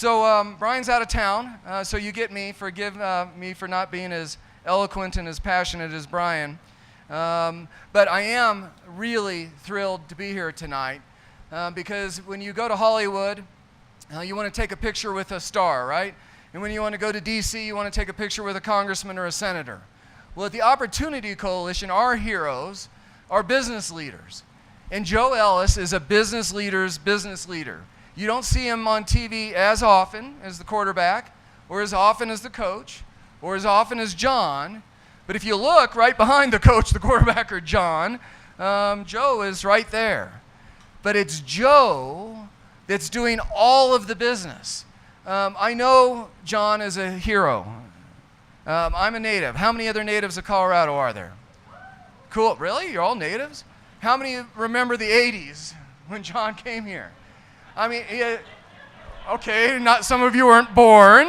Brian's out of town, so you get me. Forgive me for not being as eloquent and as passionate as Brian. But I am really thrilled to be here tonight because when you go to Hollywood, you want to take a picture with a star, right? And when you want to go to D.C., you want to take a picture with a congressman or a senator. Well, at the Opportunity Coalition, our heroes are business leaders. And Joe Ellis is a business leader's business leader. You don't see him on TV as often as the quarterback, or as often as the coach, or as often as John. But if you look right behind the coach, the quarterback, or John, Joe is right there. But it's Joe that's doing all of the business. I know John is a hero. I'm a native. How many other natives of Colorado are there? Cool. Really? You're all natives? How many remember the 80s when John came here? I mean, okay, not some of you weren't born,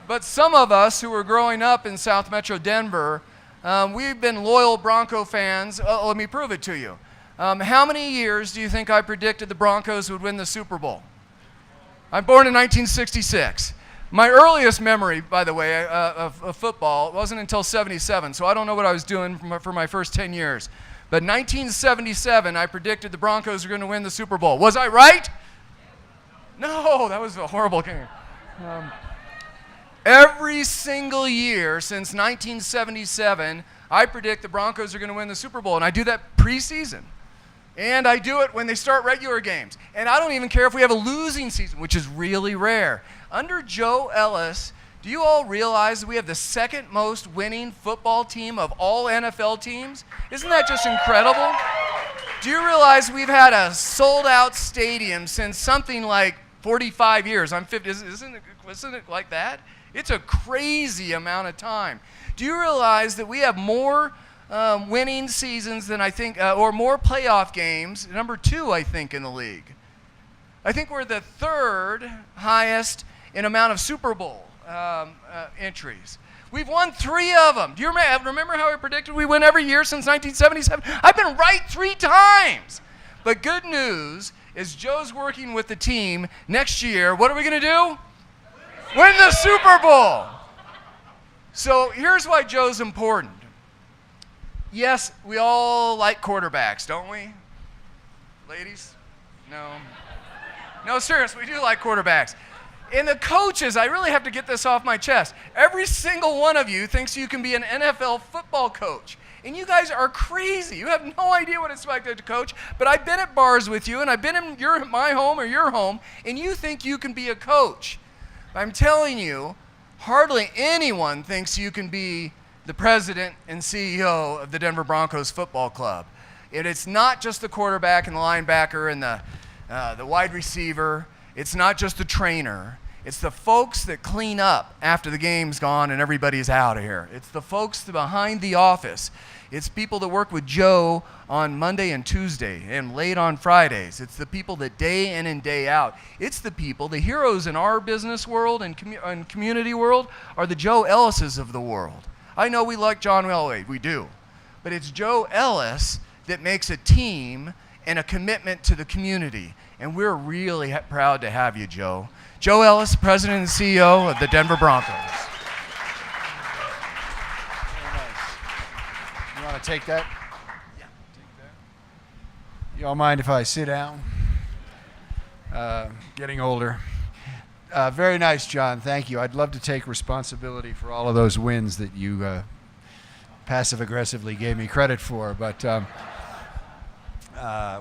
but some of us who were growing up in South Metro Denver, we've been loyal Bronco fans. Let me prove it to you. How many years do you think I predicted the Broncos would win the Super Bowl? I'm born in 1966. My earliest memory, by the way, of football wasn't until 77, so I don't know what I was doing for my first 10 years. But 1977, I predicted the Broncos were going to win the Super Bowl. Was I right? No, that was a horrible game. Every single year since 1977, I predict the Broncos are going to win the Super Bowl, and I do that preseason. And I do it when they start regular games. And I don't even care if we have a losing season, which is really rare. Under Joe Ellis, do you all realize that we have the second most winning football team of all NFL teams? Isn't that just incredible? Do you realize we've had a sold-out stadium since something like 45 years? I'm 50. Isn't it like that? It's a crazy amount of time. Do you realize that we have more winning seasons than I think, or more playoff games, number 2, I think, in the league? I think we're the 3rd highest in amount of Super Bowl entries. We've won 3 of them. Do you remember how I predicted we win every year since 1977? I've been right 3 times. But good news is Joe's working with the team next year. What are we going to do? Win the Super Bowl. So here's why Joe's important. Yes, we all like quarterbacks, don't we? Ladies? No. No, seriously, we do like quarterbacks. And the coaches, I really have to get this off my chest. Every single one of you thinks you can be an NFL football coach. And you guys are crazy. You have no idea what it's like to coach. But I've been at bars with you, and I've been in my home or your home, and you think you can be a coach. I'm telling you, hardly anyone thinks you can be the president and CEO of the Denver Broncos football club. And it's not just the quarterback and the linebacker and the wide receiver. It's not just the trainer. It's the folks that clean up after the game's gone and everybody's out of here. It's the folks behind the office. It's people that work with Joe on Monday and Tuesday and late on Fridays. It's the people that day in and day out. It's the people, the heroes in our business world and community world are the Joe Ellises of the world. I know we like John Elway, we do. But it's Joe Ellis that makes a team and a commitment to the community. And we're really proud to have you, Joe. Joe Ellis, President and CEO of the Denver Broncos. Very nice. You want to take that? Yeah, take that. You all mind if I sit down? Getting older. Very nice, John. Thank you. I'd love to take responsibility for all of those wins that you passive-aggressively gave me credit for, but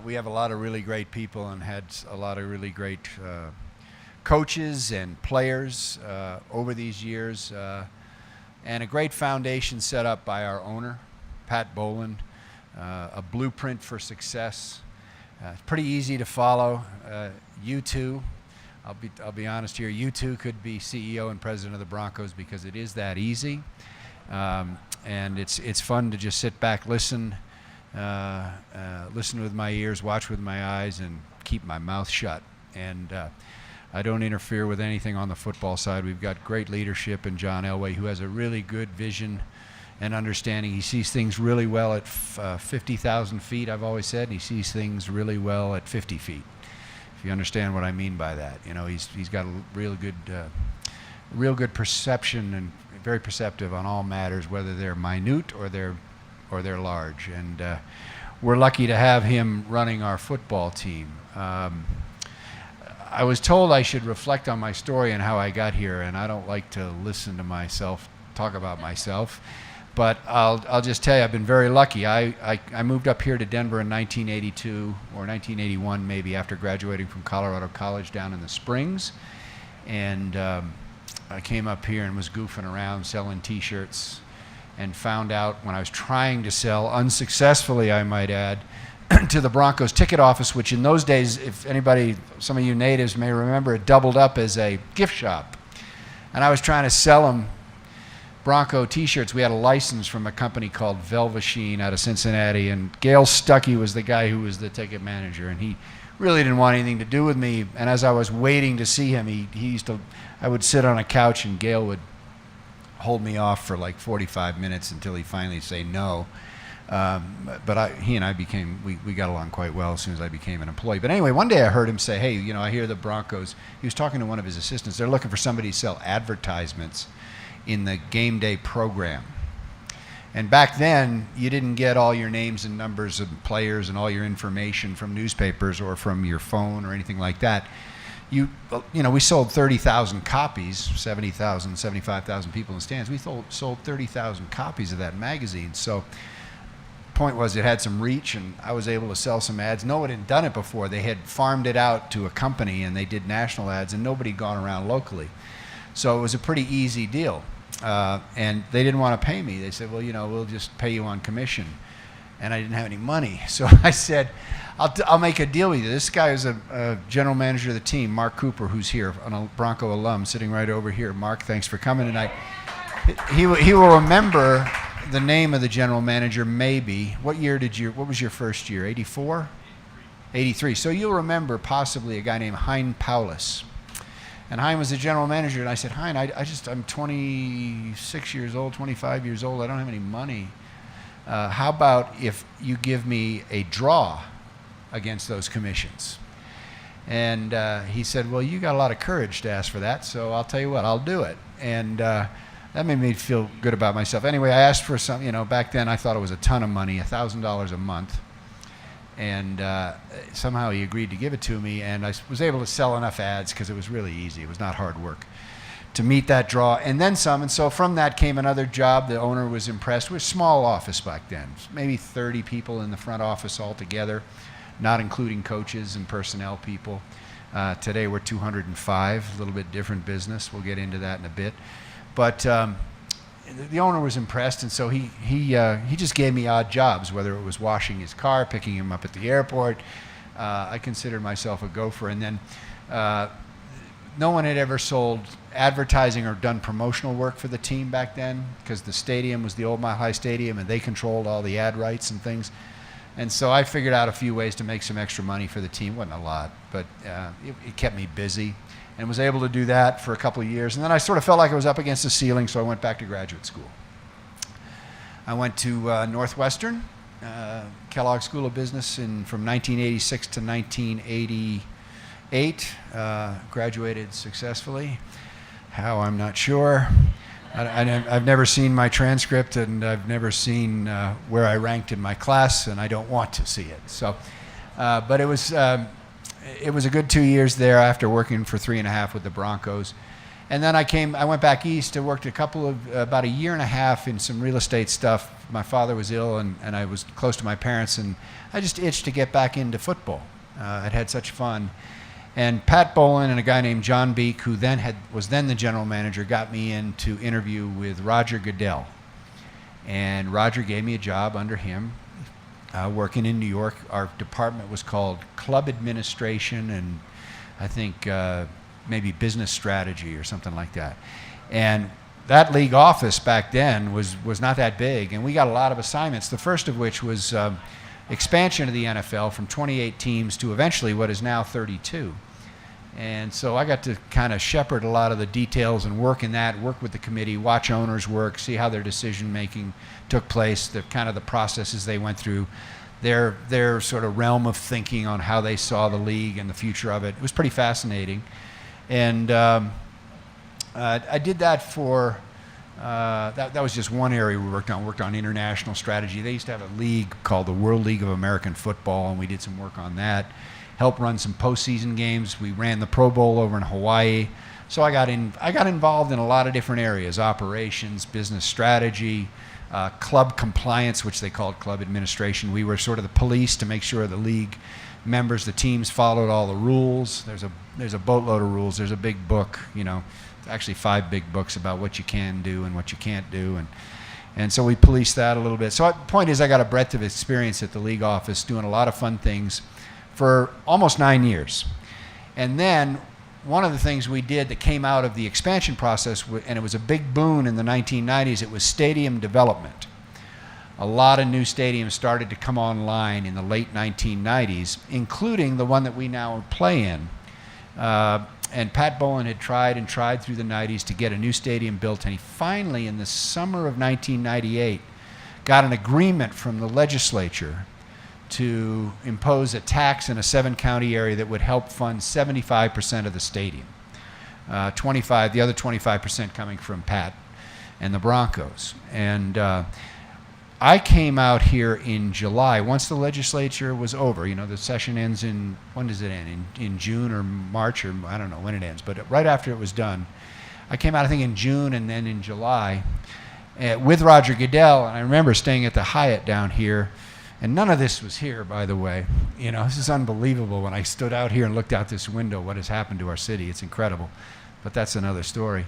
we have a lot of really great people and had a lot of really great coaches and players over these years, and a great foundation set up by our owner, Pat Bowlen, a blueprint for success. It's pretty easy to follow. You too. I'll be honest here. You too could be CEO and president of the Broncos because it is that easy, and it's fun to just sit back, listen with my ears, watch with my eyes, and keep my mouth shut. And I don't interfere with anything on the football side. We've got great leadership in John Elway, who has a really good vision and understanding. He sees things really well at 50,000 feet, I've always said, and he sees things really well at 50 feet. if you understand what I mean by that. You know, he's got a real good perception and very perceptive on all matters, whether they're minute or they're large. And we're lucky to have him running our football team. I was told I should reflect on my story and how I got here, and I don't like to listen to myself talk about myself, but I'll just tell you I've been very lucky. I moved up here to Denver in 1982 or 1981 maybe, after graduating from Colorado College down in the Springs, and I came up here and was goofing around selling T-shirts, and found out when I was trying to sell, unsuccessfully I might add, to the Broncos ticket office, which in those days, if anybody, some of you natives may remember, it doubled up as a gift shop. And I was trying to sell them Bronco T-shirts. We had a license from a company called Velveteen out of Cincinnati, and Gail Stuckey was the guy who was the ticket manager, and he really didn't want anything to do with me. And as I was waiting to see him, I would sit on a couch, and Gail would hold me off for like 45 minutes until he finally say no. But he and I we got along quite well as soon as I became an employee. But anyway, one day I heard him say, hey, you know, I hear the Broncos, he was talking to one of his assistants, they're looking for somebody to sell advertisements in the game day program. And back then, you didn't get all your names and numbers of players and all your information from newspapers or from your phone or anything like that. You know, we sold 30,000 copies, 70,000, 75,000 people in the stands. We sold 30,000 copies of that magazine. So point was, it had some reach, and I was able to sell some ads. No one had done it before. They had farmed it out to a company, and they did national ads, and nobody had gone around locally. So it was a pretty easy deal. And they didn't want to pay me. They said, well, you know, we'll just pay you on commission. And I didn't have any money. So I said, I'll make a deal with you. This guy is a general manager of the team, Mark Cooper, who's here, a Bronco alum, sitting right over here. Mark, thanks for coming tonight. He will remember the name of the general manager, maybe. What was your first year? 84? 83. So you'll remember possibly a guy named Hein Paulus. And Hein was the general manager, and I said, Hein, I'm 26 years old, 25 years old, I don't have any money. How about if you give me a draw against those commissions? And he said, well, you got a lot of courage to ask for that, so I'll tell you what, I'll do it. And that made me feel good about myself. Anyway, I asked for some, you know, back then I thought it was a ton of money, $1,000 a month. And somehow he agreed to give it to me, and I was able to sell enough ads, because it was really easy. It was not hard work to meet that draw, and then some. And so from that came another job. The owner was impressed. It was a small office back then, maybe 30 people in the front office altogether, not including coaches and personnel people. Today we're 205, a little bit different business. We'll get into that in a bit. But the owner was impressed, and so he just gave me odd jobs, whether it was washing his car, picking him up at the airport. I considered myself a gopher. And then no one had ever sold advertising or done promotional work for the team back then, because the stadium was the old Mile High Stadium, and they controlled all the ad rights and things. And so I figured out a few ways to make some extra money for the team. It wasn't a lot, but it kept me busy, and was able to do that for a couple of years. And then I sort of felt like I was up against the ceiling, so I went back to graduate school. I went to Northwestern, Kellogg School of Business from 1986 to 1988. Graduated successfully. How, I'm not sure. I've never seen my transcript, and I've never seen where I ranked in my class, and I don't want to see it. So, but it was a good 2 years there after working for 3.5 with the Broncos. And then I went back east. I worked about a year and a half in some real estate stuff. My father was ill, and I was close to my parents, and I just itched to get back into football. I'd had such fun. And Pat Bowlen and a guy named John Beek, who was then the general manager, got me in to interview with Roger Goodell. And Roger gave me a job under him, working in New York. Our department was called Club Administration, and I think maybe Business Strategy or something like that. And that league office back then was not that big, and we got a lot of assignments, the first of which was expansion of the NFL from 28 teams to eventually what is now 32. And so I got to kind of shepherd a lot of the details and work in that, work with the committee, watch owners work, see how their decision making took place, the kind of the processes they went through, their sort of realm of thinking on how they saw the league and the future of it. It was pretty fascinating. And I did that for, that was just one area we worked on international strategy. They used to have a league called the World League of American Football, and we did some work on that. Helped run some postseason games. We ran the Pro Bowl over in Hawaii. So I got involved in a lot of different areas: operations, business strategy, club compliance, which they called club administration. We were sort of the police to make sure the league members, the teams, followed all the rules. There's a boatload of rules. There's a big book, actually 5 big books about what you can do and what you can't do, and so we policed that a little bit. So the point is, I got a breadth of experience at the league office, doing a lot of fun things for almost 9 years. And then one of the things we did that came out of the expansion process, and it was a big boon in the 1990s, it was stadium development. A lot of new stadiums started to come online in the late 1990s, including the one that we now play in. And Pat Bowlen had tried through the 90s to get a new stadium built, and he finally, in the summer of 1998, got an agreement from the legislature to impose a tax in a 7-county area that would help fund 75% of the stadium. The other 25% coming from Pat and the Broncos. And I came out here in July, once the legislature was over. The session ends when does it end? In June or March, or I don't know when it ends, but right after it was done. I came out, I think, in June and then in July with Roger Goodell, and I remember staying at the Hyatt down here. And none of this was here, by the way. This is unbelievable. When I stood out here and looked out this window, what has happened to our city. It's incredible. But that's another story.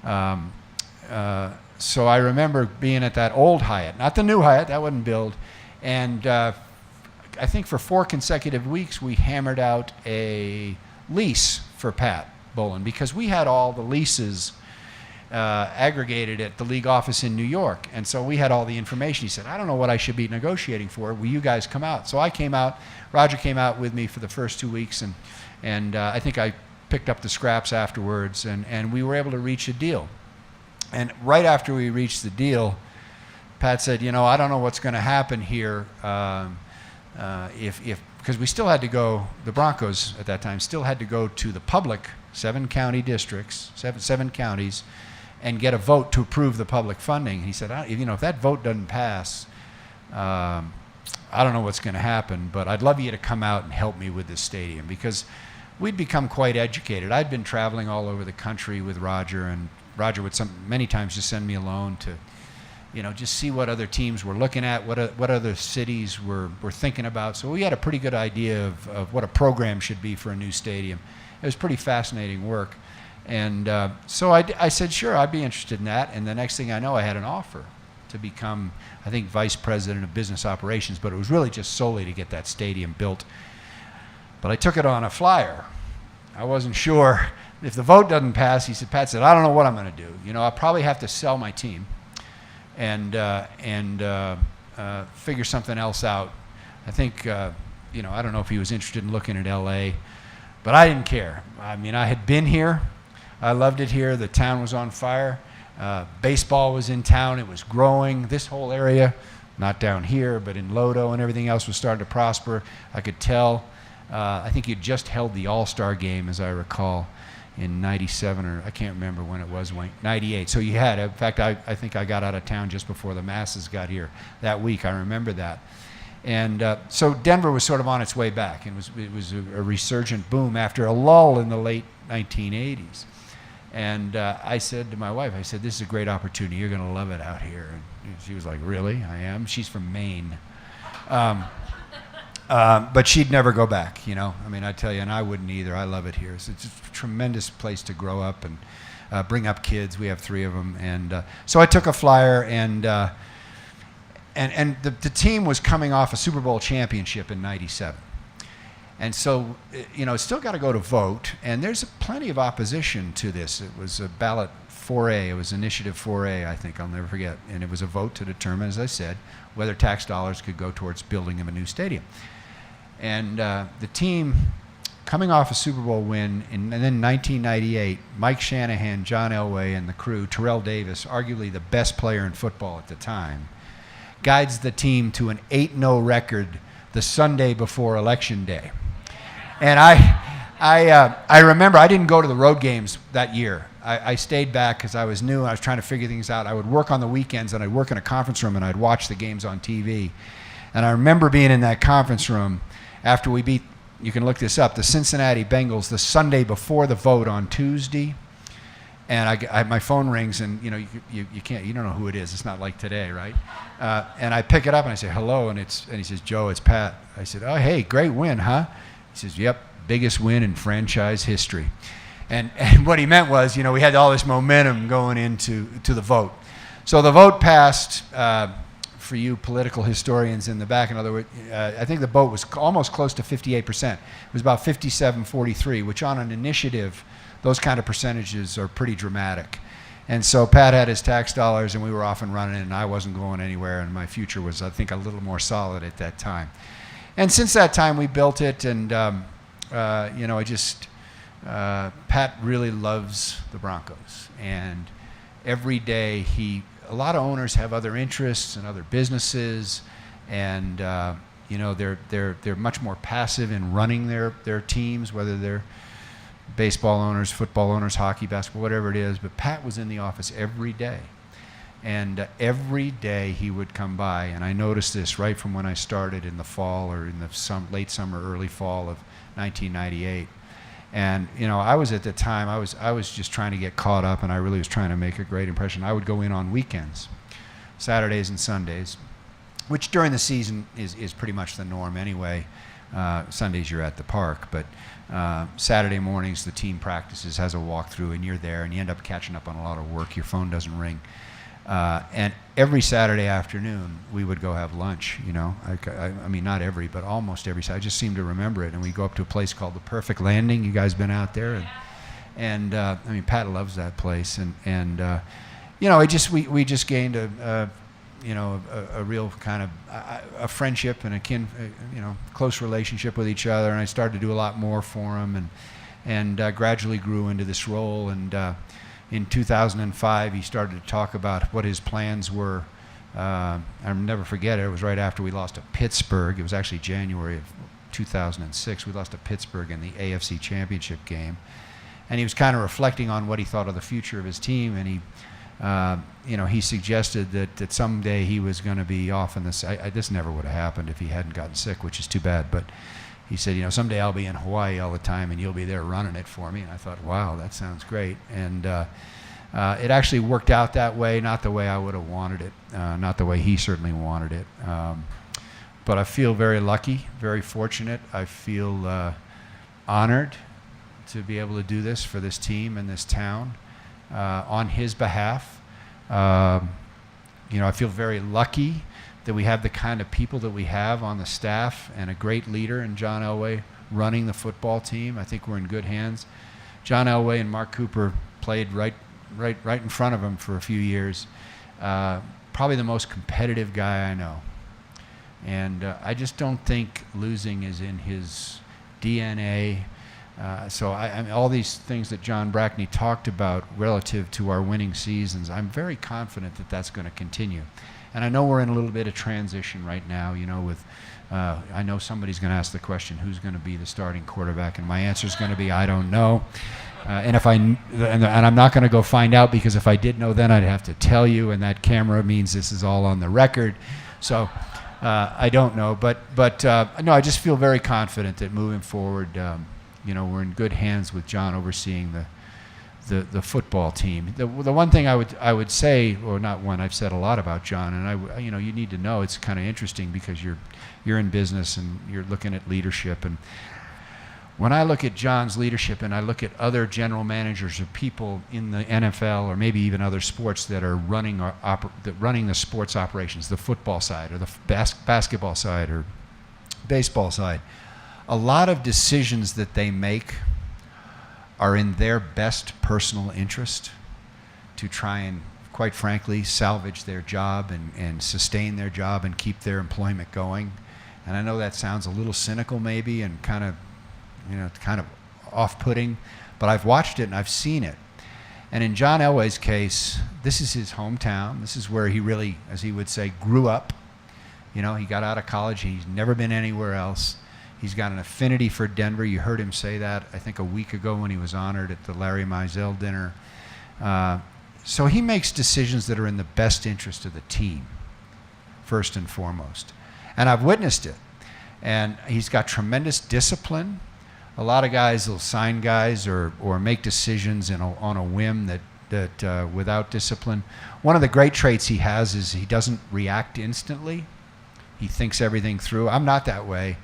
So I remember being at that old Hyatt, not the new Hyatt, that wasn't built. And I think for 4 consecutive weeks, we hammered out a lease for Pat Bowlen, because we had all the leases aggregated at the league office in New York. And so we had all the information. He said, I don't know what I should be negotiating for. Will you guys come out? So I came out. Roger came out with me for the first 2 weeks, and I think I picked up the scraps afterwards, and we were able to reach a deal. And right after we reached the deal, Pat said, I don't know what's going to happen here because we still had to go, the Broncos at that time still had to go to the public 7 county districts, seven counties, and get a vote to approve the public funding. He said, if that vote doesn't pass, I don't know what's going to happen, but I'd love you to come out and help me with this stadium, because we'd become quite educated. I'd been traveling all over the country with Roger, and Roger would many times just send me alone to, just see what other teams were looking at, what other cities were thinking about. So we had a pretty good idea of what a program should be for a new stadium. It was pretty fascinating work. And so I said, sure, I'd be interested in that. And the next thing I know, I had an offer to become, I think, vice president of business operations, but it was really just solely to get that stadium built. But I took it on a flyer. I wasn't sure if the vote doesn't pass. Pat said, I don't know what I'm going to do. I'll probably have to sell my team and figure something else out. I think, I don't know if he was interested in looking at L.A., but I didn't care. I had been here. I loved it here. The town was on fire. Baseball was in town. It was growing. This whole area, not down here, but in Lodo and everything else, was starting to prosper. I could tell. I think you'd just held the All-Star game, as I recall, in 97, or I can't remember when it was, 98. So you had, in fact, I think I got out of town just before the masses got here that week. I remember that. And so Denver was sort of on its way back, and it was a resurgent boom after a lull in the late 1980s. And I said to my wife, this is a great opportunity. You're going to love it out here. And she was like, really? I am? She's from Maine. But she'd never go back, I tell you, and I wouldn't either. I love it here. It's a tremendous place to grow up and bring up kids. We have 3 of them. And so I took a flyer, and the team was coming off a Super Bowl championship in 97. And so, it's still got to go to vote, and there's plenty of opposition to this. It was a ballot 4A. It was Initiative 4A, I think. I'll never forget. And it was a vote to determine, as I said, whether tax dollars could go towards building him a new stadium. And the team, coming off a Super Bowl win, and then 1998, Mike Shanahan, John Elway, and the crew, Terrell Davis, arguably the best player in football at the time, guides the team to an 8-0 record the Sunday before Election Day. And I remember I didn't go to the road games that year. I stayed back because I was new. I was trying to figure things out. I would work on the weekends, and I'd work in a conference room, and I'd watch the games on TV. And I remember being in that conference room after we beat, you can look this up, the Cincinnati Bengals the Sunday before the vote on Tuesday. And my phone rings, and you don't know who it is. It's not like today, right? And I pick it up and I say hello, and he says, Joe, it's Pat. I said, oh hey, great win, huh? He says, yep, biggest win in franchise history. And what he meant was, we had all this momentum going into the vote. So the vote passed. For you political historians in the back, in other words, I think the vote was almost close to 58%. It was about 57-43, which on an initiative, those kind of percentages are pretty dramatic. And so Pat had his tax dollars, and we were off and running, and I wasn't going anywhere, and my future was, I think, a little more solid at that time. And since that time, we built it, and Pat really loves the Broncos, and every day a lot of owners have other interests and other businesses, and they're much more passive in running their teams, whether they're baseball owners, football owners, hockey, basketball, whatever it is. But Pat was in the office every day, and every day he would come by, and I noticed this right from when I started in the fall or in the late summer, early fall of 1998. And I was at the time, I was just trying to get caught up, and I really was trying to make a great impression. I would go in on weekends, Saturdays and Sundays, which during the season is pretty much the norm anyway. Sundays you're at the park, but Saturday mornings the team practices, has a walkthrough, and you're there, and you end up catching up on a lot of work. Your phone doesn't ring. And every Saturday afternoon, we would go have lunch, I mean, not every, but almost every Saturday. I just seem to remember it. And we go up to a place called the Perfect Landing. You guys been out there? And I mean, Pat loves that place. And we just gained a real kind of a friendship and a close relationship with each other. And I started to do a lot more for him, and gradually grew into this role. And in 2005, he started to talk about what his plans were. I'll never forget it. It was right after we lost to Pittsburgh. It was actually January of 2006. We lost to Pittsburgh in the AFC Championship game. And he was kind of reflecting on what he thought of the future of his team. And he suggested that someday he was going to be off in this. This never would have happened if he hadn't gotten sick, which is too bad. But he said, someday I'll be in Hawaii all the time, and you'll be there running it for me. And I thought, wow, that sounds great. And it actually worked out that way, not the way I would have wanted it, not the way he certainly wanted it. But I feel very lucky, very fortunate. I feel honored to be able to do this for this team and this town on his behalf. I feel very lucky that we have the kind of people that we have on the staff, and a great leader in John Elway running the football team. I think we're in good hands. John Elway and Mark Cooper played right in front of him for a few years. Probably the most competitive guy I know. And I just don't think losing is in his DNA. So I mean, all these things that John Brackney talked about relative to our winning seasons, I'm very confident that that's going to continue. And I know we're in a little bit of transition right now, with I know somebody's going to ask the question, who's going to be the starting quarterback? And my answer is going to be, I don't know. And I'm not going to go find out, because if I did know, then I'd have to tell you, and that camera means this is all on the record. So I don't know, but no, I just feel very confident that moving forward, we're in good hands with John overseeing the football team. The one thing I would say, or not one, I've said a lot about John, and you need to know, it's kind of interesting because you're in business and you're looking at leadership. And when I look at John's leadership, and I look at other general managers or people in the NFL or maybe even other sports that are running the sports operations, the football side or the basketball side or baseball side, a lot of decisions that they make are in their best personal interest to try and, quite frankly, salvage their job and sustain their job and keep their employment going. And I know that sounds a little cynical maybe and kind of off-putting, but I've watched it and I've seen it. And in John Elway's case, this is his hometown. This is where he really, as he would say, grew up. You know, he got out of college. He's never been anywhere else. He's got an affinity for Denver. You heard him say that, I think, a week ago when he was honored at the Larry Mizell dinner. So he makes decisions that are in the best interest of the team, first and foremost. And I've witnessed it. And he's got tremendous discipline. A lot of guys will sign guys or make decisions on a whim that without discipline. One of the great traits he has is he doesn't react instantly. He thinks everything through. I'm not that way.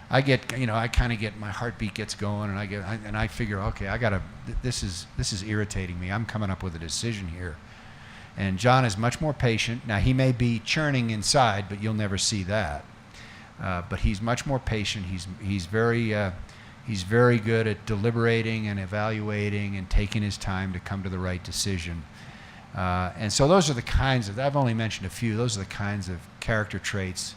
I kind of get, my heartbeat gets going, and I figure, okay, this is irritating me. I'm coming up with a decision here. And John is much more patient. Now, he may be churning inside, but you'll never see that. But he's much more patient. He's very good at deliberating and evaluating and taking his time to come to the right decision. And so those are the kinds of, I've only mentioned a few, those are the kinds of character traits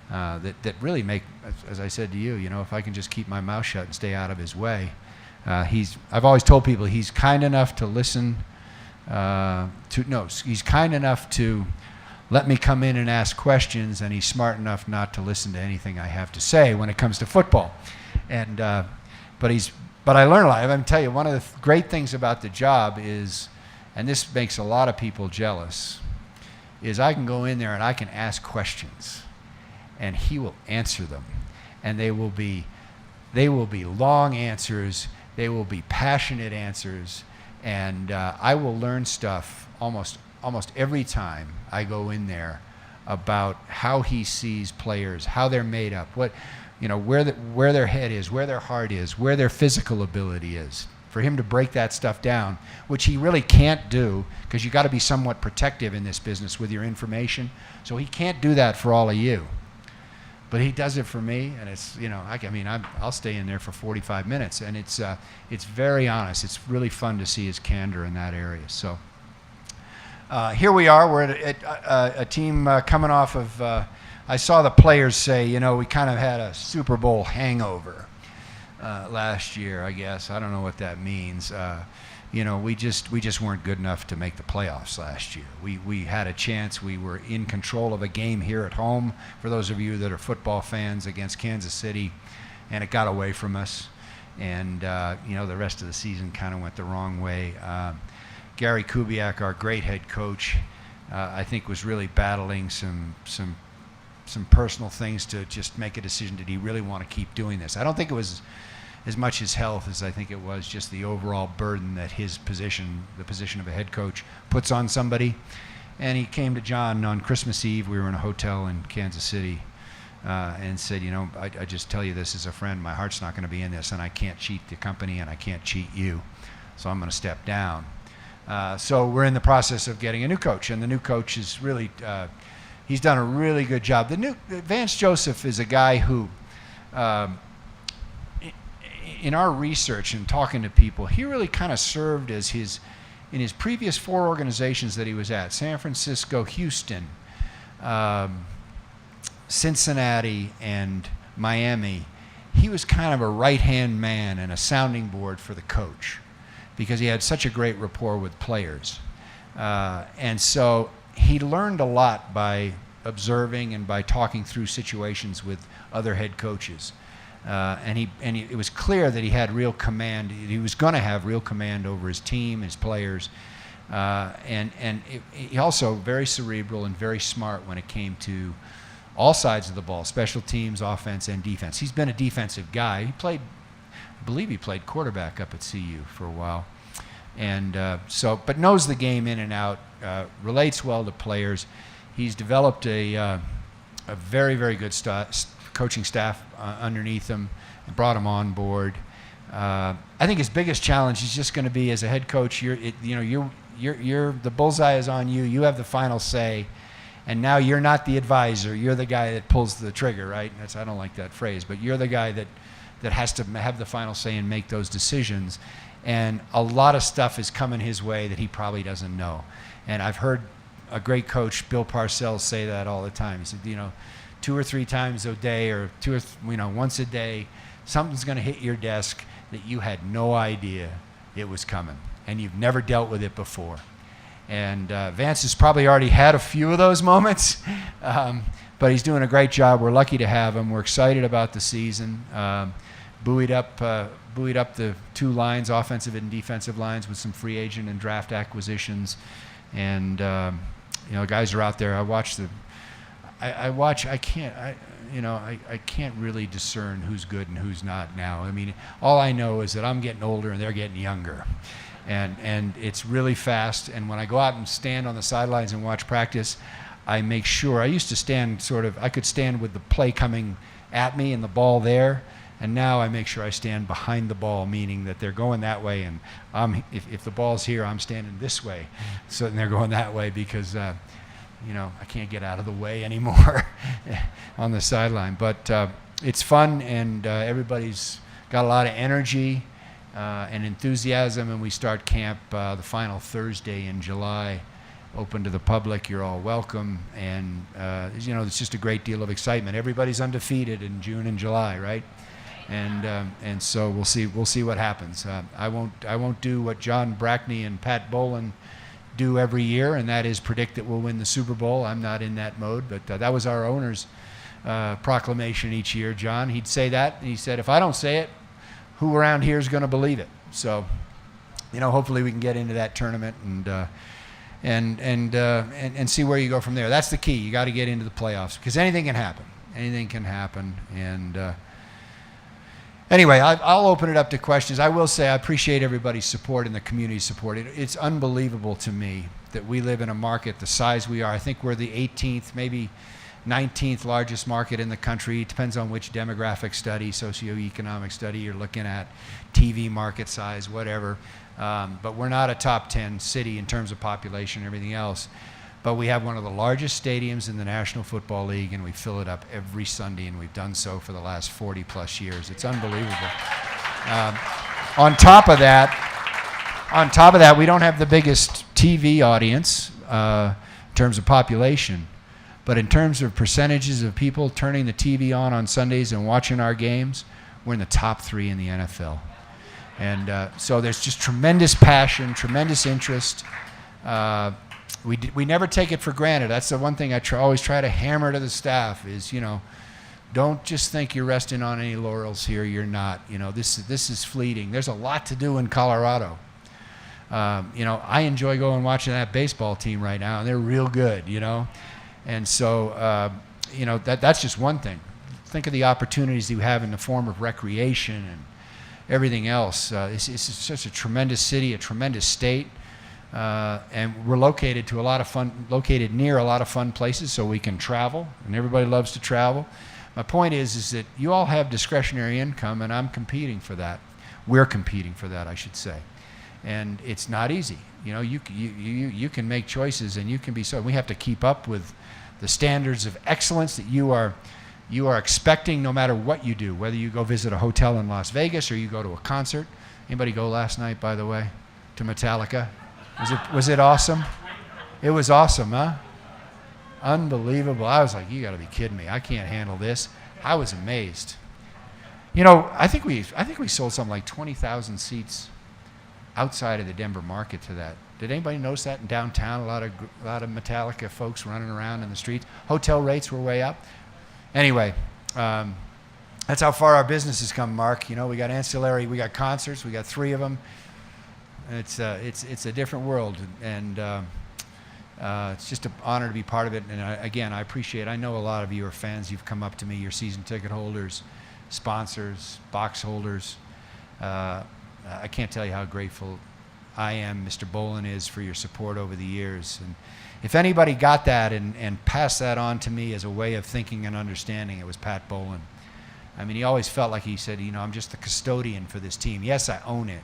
that really make, as I said to you, if I can just keep my mouth shut and stay out of his way. I've always told people he's kind enough to listen, he's kind enough to let me come in and ask questions, and he's smart enough not to listen to anything I have to say when it comes to football. And but I learn a lot. I'm going to tell you, one of the great things about the job is, and this makes a lot of people jealous, is I can go in there and I can ask questions, and he will answer them, and they will be long answers. They will be passionate answers, and I will learn stuff almost every time I go in there about how he sees players, how they're made up, where their head is, where their heart is, where their physical ability is. For him to break that stuff down, which he really can't do, because you got to be somewhat protective in this business with your information. So he can't do that for all of you, but he does it for me, and it's I'll stay in there for 45 minutes, and it's very honest. It's really fun to see his candor in that area. So. Here we are. We're at a team coming off of, I saw the players say, we kind of had a Super Bowl hangover last year, I guess. I don't know what that means. We just weren't good enough to make the playoffs last year. We had a chance. We were in control of a game here at home, for those of you that are football fans, against Kansas City, and it got away from us. And, the rest of the season kind of went the wrong way. Gary Kubiak, our great head coach, I think was really battling some personal things to just make a decision. Did he really want to keep doing this? I don't think it was as much his health as I think it was just the overall burden that his position, the position of a head coach, puts on somebody. And he came to John on Christmas Eve. We were in a hotel in Kansas City and said, I just tell you this as a friend, my heart's not going to be in this, and I can't cheat the company and I can't cheat you, so I'm going to step down. So we're in the process of getting a new coach, and the new coach is really, he's done a really good job. Vance Joseph is a guy who, in our research and talking to people, he really kind of served as in his previous 4 organizations that he was at, San Francisco, Houston, Cincinnati, and Miami. He was kind of a right-hand man and a sounding board for the coach, because he had such a great rapport with players. And so he learned a lot by observing and by talking through situations with other head coaches. It was clear that he had real command. He was going to have real command over his team, his players. He also very cerebral and very smart when it came to all sides of the ball, special teams, offense, and defense. He's been a defensive guy. I believe he played quarterback up at CU for a while, but knows the game in and out, relates well to players. He's developed a very, very good coaching staff underneath him, and brought him on board. I think his biggest challenge is just going to be, as a head coach, the bullseye is on you. You have the final say, and now you're not the advisor. You're the guy that pulls the trigger, right? I don't like that phrase, but you're the guy that has to have the final say and make those decisions. And a lot of stuff is coming his way that he probably doesn't know. And I've heard a great coach, Bill Parcells, say that all the time. He said, 2 or 3 times a day, or once a day, something's going to hit your desk that you had no idea it was coming, and you've never dealt with it before. And Vance has probably already had a few of those moments, but he's doing a great job. We're lucky to have him. We're excited about the season. Buoyed up the two lines, offensive and defensive lines, with some free agent and draft acquisitions. And guys are out there. I can't really discern who's good and who's not now. I mean, all I know is that I'm getting older and they're getting younger. And it's really fast. And when I go out and stand on the sidelines and watch practice, I make sure. I used to stand I could stand with the play coming at me and the ball there. And now I make sure I stand behind the ball, meaning that they're going that way, and if the ball's here, I'm standing this way. So they're going that way because, I can't get out of the way anymore on the sideline. But it's fun, and everybody's got a lot of energy and enthusiasm, and we start camp the final Thursday in July. Open to the public. You're all welcome, and it's just a great deal of excitement. Everybody's undefeated in June and July, right? And so we'll see what happens. I won't do what John Brackney and Pat Bowlen do every year, and that is predict that we'll win the Super Bowl. I'm not in that mode, but that was our owner's proclamation each year. John, he'd say that, and he said, if I don't say it, who around here is going to believe it? So, hopefully we can get into that tournament and see where you go from there. That's the key. You got to get into the playoffs because anything can happen. Anything can happen, and anyway, I'll open it up to questions. I will say I appreciate everybody's support and the community's support. It's unbelievable to me that we live in a market the size we are. I think we're the 18th, maybe 19th largest market in the country. It depends on which demographic study, socioeconomic study you're looking at, TV market size, whatever. But we're not a top 10 city in terms of population and everything else. But we have one of the largest stadiums in the National Football League, and we fill it up every Sunday, and we've done so for the last 40-plus years. It's unbelievable. On top of that, we don't have the biggest TV audience in terms of population, but in terms of percentages of people turning the TV on Sundays and watching our games, we're in the top 3 in the NFL. And so there's just tremendous passion, tremendous interest. We never take it for granted. That's the one thing I always try to hammer to the staff is, don't just think you're resting on any laurels here. You're not. This is fleeting. There's a lot to do in Colorado. I enjoy going and watching that baseball team right now, and they're real good, And so, that's just one thing. Think of the opportunities you have in the form of recreation and everything else. It's such a tremendous city, a tremendous state. And we're located near a lot of fun places, so we can travel, and everybody loves to travel. My point is that you all have discretionary income, and I'm competing for that. We're competing for that, I should say. And it's not easy. You can make choices, and you can be so. We have to keep up with the standards of excellence that you are expecting, no matter what you do. Whether you go visit a hotel in Las Vegas or you go to a concert. Anybody go last night, by the way, to Metallica? Was it awesome? It was awesome, huh? Unbelievable. I was like, you got to be kidding me. I can't handle this. I was amazed. I think we sold something like 20,000 seats outside of the Denver market to that. Did anybody notice that in downtown? A lot of Metallica folks running around in the streets. Hotel rates were way up. Anyway, that's how far our business has come, Mark. We got ancillary, we got concerts, we got 3 of them. It's a different world, and it's just an honor to be part of it. And I appreciate it. I know a lot of you are fans. You've come up to me, you're season ticket holders, sponsors, box holders. I can't tell you how grateful I am, Mr. Bowlen is, for your support over the years. And if anybody got that and passed that on to me as a way of thinking and understanding, it was Pat Bowlen. I mean, he always felt like he said, I'm just the custodian for this team. Yes, I own it,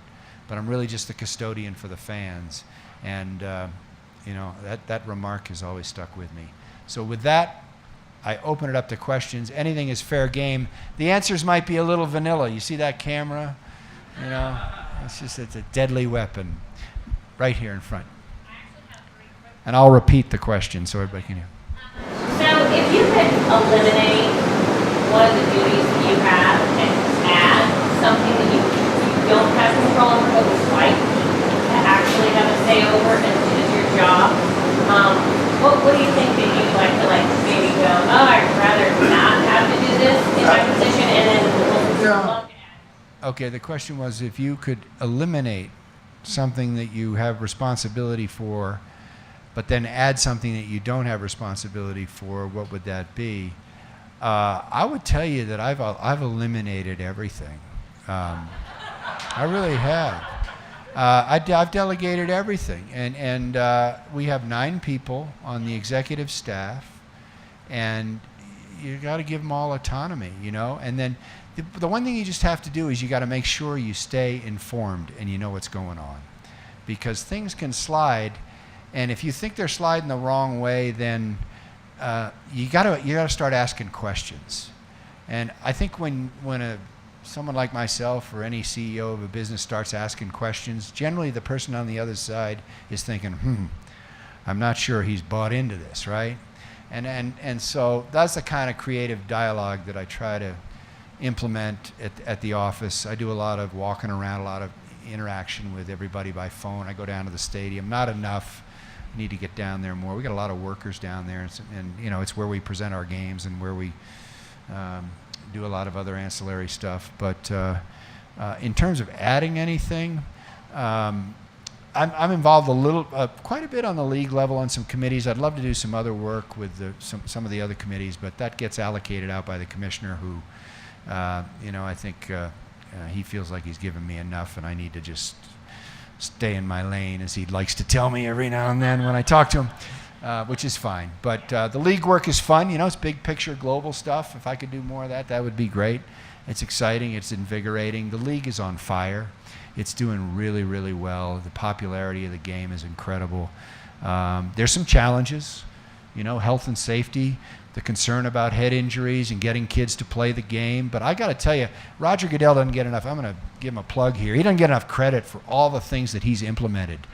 but I'm really just the custodian for the fans. And, that remark has always stuck with me. So with that, I open it up to questions. Anything is fair game. The answers might be a little vanilla. You see that camera? It's a deadly weapon right here in front. And I'll repeat the question so everybody can hear. So if you could eliminate one of the duties that you have and add something that you don't have control over but would like to actually have a say over and is your job, What do you think that you'd like to maybe go, oh, I'd rather not have to do this in my position, and then we'll look at. Okay, the question was if you could eliminate something that you have responsibility for, but then add something that you don't have responsibility for, what would that be? I would tell you that I've eliminated everything. I really have. I've delegated everything, and we have 9 people on the executive staff, and you got to give them all autonomy, you know. And then the one thing you just have to do is you got to make sure you stay informed and you know what's going on, because things can slide, and if you think they're sliding the wrong way, then you got to start asking questions. And I think when someone like myself or any CEO of a business starts asking questions, generally the person on the other side is thinking, I'm not sure he's bought into this, right? And so that's the kind of creative dialogue that I try to implement at the office. I do a lot of walking around, a lot of interaction with everybody by phone. I go down to the stadium. Not enough. I need to get down there more. We got a lot of workers down there, and you know, it's where we present our games and where we do a lot of other ancillary stuff. But in terms of adding anything, I'm involved quite a bit on the league level on some committees. I'd love to do some other work with some of the other committees, but that gets allocated out by the commissioner, who, I think he feels like he's given me enough, and I need to just stay in my lane, as he likes to tell me every now and then when I talk to him, which is fine. But the league work is fun. You know, it's big picture, global stuff. If I could do more of that, that would be great. It's exciting. It's invigorating. The league is on fire. It's doing really, really well. The popularity of the game is incredible. There's some challenges, you know, health and safety, the concern about head injuries and getting kids to play the game. But I got to tell you, Roger Goodell doesn't get enough. I'm going to give him a plug here. He doesn't get enough credit for all the things that he's implemented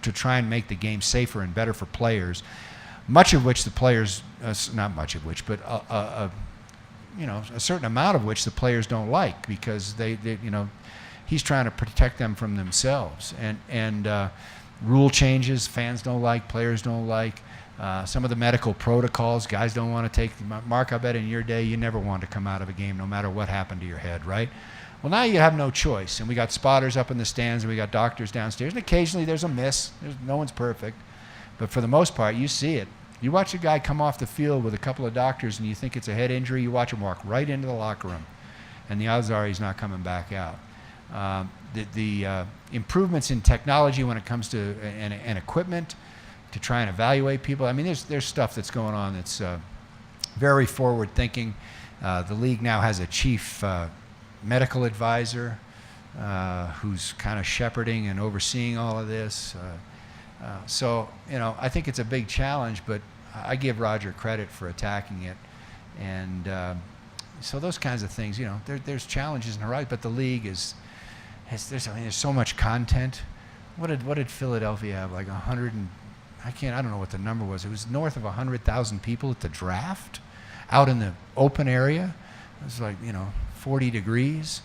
to try and make the game safer and better for players. Much of which the players, not much of which, but a certain amount of which the players don't like, because they he's trying to protect them from themselves. And rule changes fans don't like, players don't like. Some of the medical protocols, guys don't want to take. Mark, I bet in your day you never wanted to come out of a game no matter what happened to your head, right? Well, now you have no choice. And we got spotters up in the stands, and we got doctors downstairs. And occasionally there's a miss. No one's perfect. But for the most part, you see it. You watch a guy come off the field with a couple of doctors and you think it's a head injury, you watch him walk right into the locker room. And the odds are he's not coming back out. The improvements in technology when it comes to and equipment to try and evaluate people. I mean, there's stuff that's going on that's very forward thinking. The league now has a chief medical advisor who's kind of shepherding and overseeing all of this. So, I think it's a big challenge, but I give Roger credit for attacking it. And so those kinds of things, there's challenges in the right, but the league there's so much content. What did Philadelphia have? Like 100 and I don't know what the number was. It was north of 100,000 people at the draft, out in the open area. It was like 40 degrees.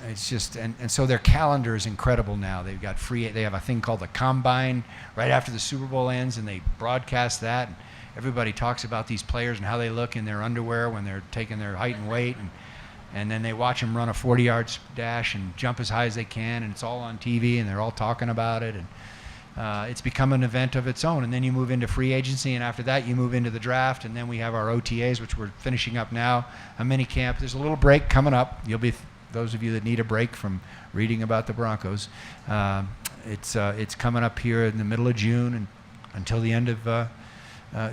It's just and so their calendar is incredible now. They have a thing called the Combine right after the Super Bowl ends, and they broadcast that. And everybody talks about these players and how they look in their underwear when they're taking their height and weight, and then they watch them run a 40-yard dash and jump as high as they can, and it's all on TV, and they're all talking about it, and it's become an event of its own. And then you move into free agency, and after that you move into the draft, and then we have our OTAs, which we're finishing up now, a mini camp. There's a little break coming up. You'll be those of you that need a break from reading about the Broncos. It's coming up here in the middle of June and until the end of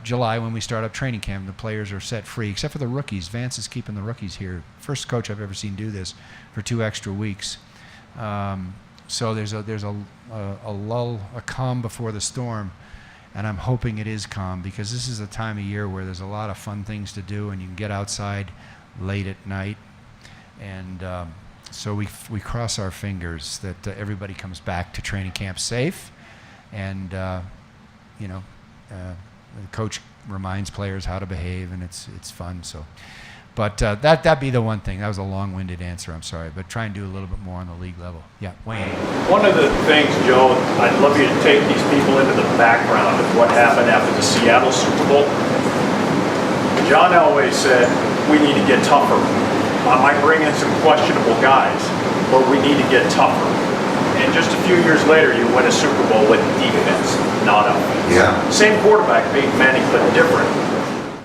July, when we start up training camp. The players are set free, except for the rookies. Vance is keeping the rookies here. First coach I've ever seen do this for 2 extra weeks. So there's a lull, a calm before the storm, and I'm hoping it is calm, because this is a time of year where there's a lot of fun things to do, and you can get outside late at night. And so we cross our fingers that everybody comes back to training camp safe, and the coach reminds players how to behave, and it's fun. So But that'd be the one thing. That was a long-winded answer. I'm sorry, but try and do a little bit more on the league level. Yeah, Wayne. One of the things, Joe, I'd love you to take these people into the background of what happened after the Seattle Super Bowl. John Elway said, we need to get tougher. I might bring in some questionable guys, but we need to get tougher. And just a few years later, you win a Super Bowl with defense, not offense. Yeah. Same quarterback, Peyton Manning, but different.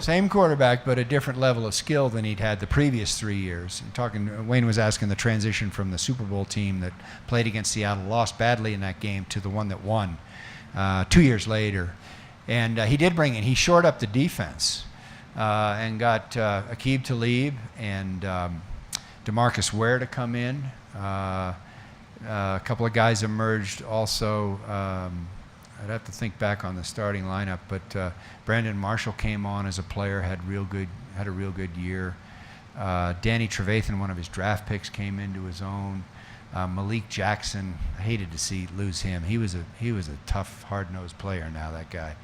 Same quarterback, but a different level of skill than he'd had the previous 3 years. Wayne was asking the transition from the Super Bowl team that played against Seattle, lost badly in that game, to the one that won 2 years later. And he did bring in, he shored up the defense and got Aqib Talib and DeMarcus Ware to come in. A couple of guys emerged also. I'd have to think back on the starting lineup, but Brandon Marshall came on as a player, had a real good year. Danny Trevathan, one of his draft picks, came into his own. Malik Jackson, I hated to lose him. He was a tough, hard-nosed player now, that guy.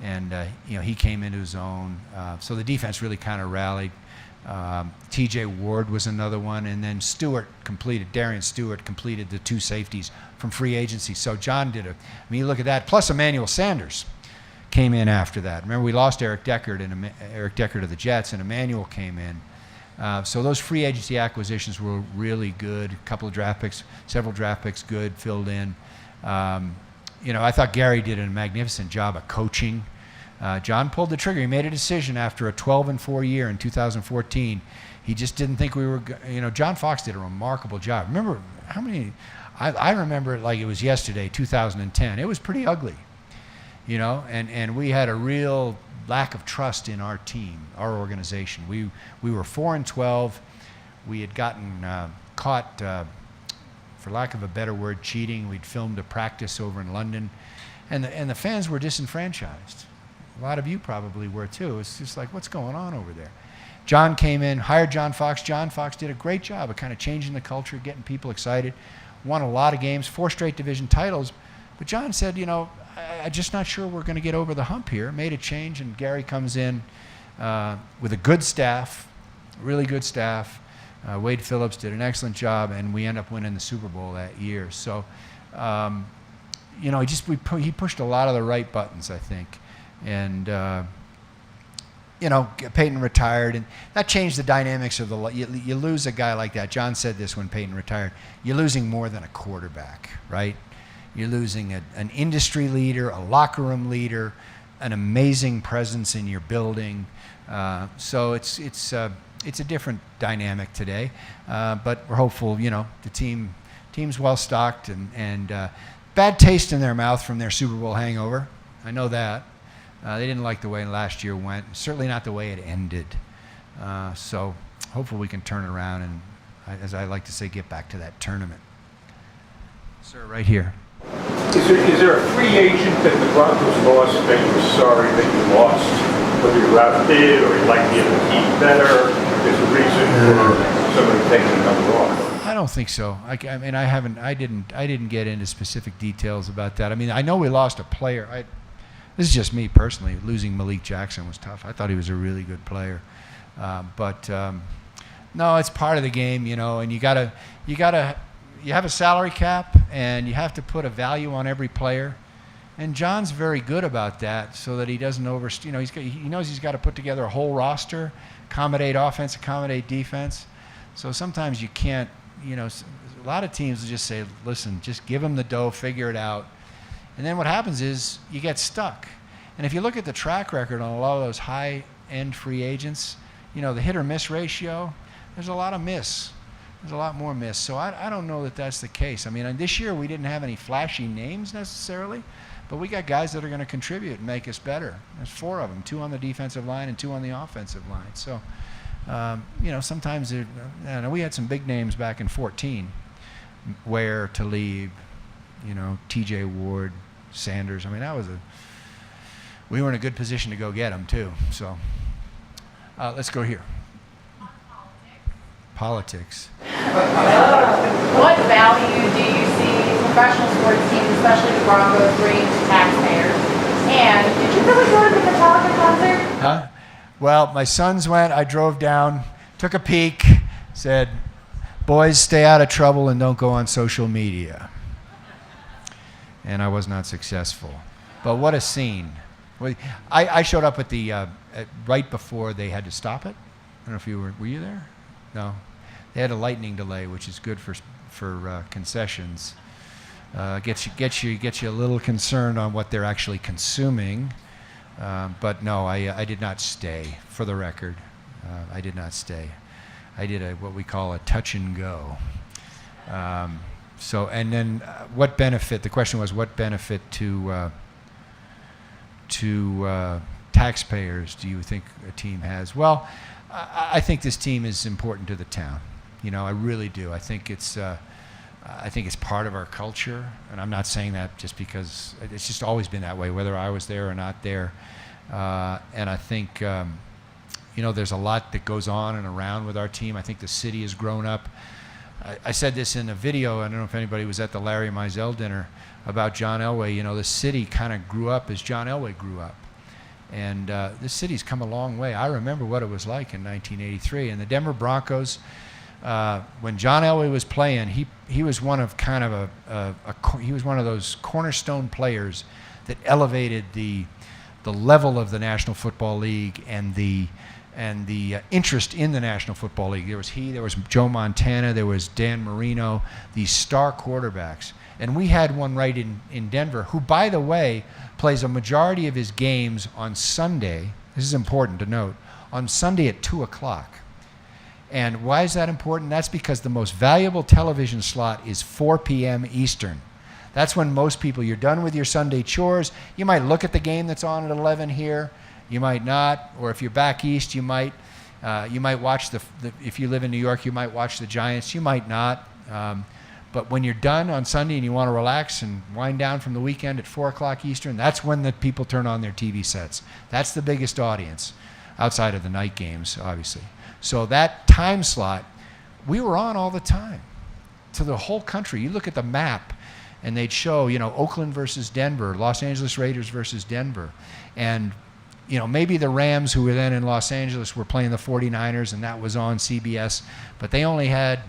And he came into his own. So the defense really kind of rallied. T.J. Ward was another one, and then Darian Stewart completed the 2 safeties from free agency. So John did you look at that. Plus Emmanuel Sanders came in after that. Remember, we lost Eric Decker to the Jets, and Emmanuel came in. So those free agency acquisitions were really good. Several draft picks good, filled in. I thought Gary did a magnificent job of coaching. John pulled the trigger. He made a decision after a 12-4 year in 2014. He just didn't think we were, John Fox did a remarkable job. Remember how many, I remember it like it was yesterday, 2010. It was pretty ugly, and we had a real lack of trust in our team, our organization. We were 4-12. We had gotten caught, for lack of a better word, cheating. We'd filmed a practice over in London, and the fans were disenfranchised. A lot of you probably were too. It's just like, what's going on over there? John came in, hired John Fox. John Fox did a great job of kind of changing the culture, getting people excited. Won a lot of games, 4 straight division titles. But John said, I'm just not sure we're going to get over the hump here. Made a change, and Gary comes in with a good staff, really good staff. Wade Phillips did an excellent job, and we end up winning the Super Bowl that year. So, he pushed a lot of the right buttons, I think. And Peyton retired, and that changed the dynamics of you lose a guy like that. John said this when Peyton retired. You're losing more than a quarterback, right? You're losing an industry leader, a locker room leader, an amazing presence in your building. So it's a different dynamic today, but we're hopeful. The team's well stocked, and bad taste in their mouth from their Super Bowl hangover. I know that. They didn't like the way last year went, certainly not the way it ended. So hopefully we can turn it around and, as I like to say, get back to that tournament. Sir, right here. Is there a free agent that the Broncos lost that you were sorry that you lost? Whether you outbid or you'd like to be able to keep better? There's a reason for somebody taking a number off. I don't think so. I didn't get into specific details about that. I know we lost a player. This is just me personally. Losing Malik Jackson was tough. I thought he was a really good player, but no, it's part of the game, And you have a salary cap, and you have to put a value on every player. And John's very good about that, so that he doesn't he knows he's got to put together a whole roster, accommodate offense, accommodate defense. So sometimes you can't. A lot of teams will just say, "Listen, just give them the dough, figure it out." And then what happens is you get stuck. And if you look at the track record on a lot of those high-end free agents, the hit or miss ratio, there's a lot of miss. There's a lot more miss. So I don't know that that's the case. This year we didn't have any flashy names necessarily, but we got guys that are going to contribute and make us better. There's 4 of them, 2 on the defensive line and 2 on the offensive line. So, sometimes we had some big names back in 14, Ware, Talib, T.J. Ward, Sanders. We were in a good position to go get them too. So let's go here. Politics. What value do you see professional sports teams, especially the Broncos, bring to taxpayers? And did you really go to the Metallica concert? Huh? Well, my sons went. I drove down. took a peek, said, "Boys, stay out of trouble and don't go on social media." And I was not successful. But what a scene. I showed up at the right before they had to stop it. I don't know if you were you there? No. They had a lightning delay, which is good for concessions. Gets you a little concerned on what they're actually consuming. But no, I did not stay, for the record. I did not stay. I did what we call a touch and go. So, and then what benefit, the question was, what benefit to taxpayers do you think a team has? Well, I think this team is important to the town. You know, I really do. I think it's part of our culture, and I'm not saying that just because it's just always been that way, whether I was there or not there. And I think, you know, there's a lot that goes on and around with our team. I think the city has grown up. I said this in a video, I don't know if anybody was at the Larry Mizell dinner, about John Elway. You know, the city kind of grew up as John Elway grew up. And this city's come a long way. I remember what it was like in 1983. And the Denver Broncos, when John Elway was playing, he was one of he was one of those cornerstone players that elevated the level of the National Football League and the interest in the National Football League. There was Joe Montana, there was Dan Marino, these star quarterbacks. And we had one right in Denver, who, by the way, plays a majority of his games on Sunday. This is important to note. On Sunday at 2 o'clock. And why is that important? That's because the most valuable television slot is 4 p.m. Eastern. That's when most people, you're done with your Sunday chores. You might look at the game that's on at 11 here. You might not. Or if you're back east, you might watch if you live in New York, you might watch the Giants. You might not. But when you're done on Sunday and you want to relax and wind down from the weekend at 4 o'clock Eastern, that's when the people turn on their TV sets. That's the biggest audience, outside of the night games, obviously. So that time slot, we were on all the time to the whole country. You look at the map, and they'd show, you know, Oakland versus Denver, Los Angeles Raiders versus Denver. And, you know, maybe the Rams, who were then in Los Angeles, were playing the 49ers, and that was on CBS. But they only had,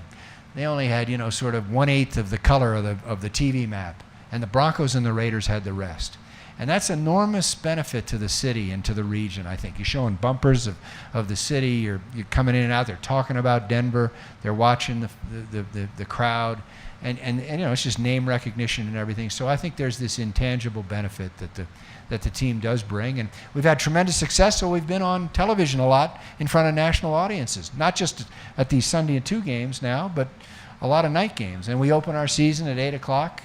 you know, sort of 1/8 of the color of the TV map. And the Broncos and the Raiders had the rest. And that's enormous benefit to the city and to the region, I think. You're showing bumpers of the city. You're coming in and out. They're talking about Denver. They're watching the crowd. And you know, it's just name recognition and everything. So I think there's this intangible benefit that the team does bring. And we've had tremendous success, so we've been on television a lot in front of national audiences. Not just at these Sunday and 2 games now, but a lot of night games. And we open our season at 8 o'clock.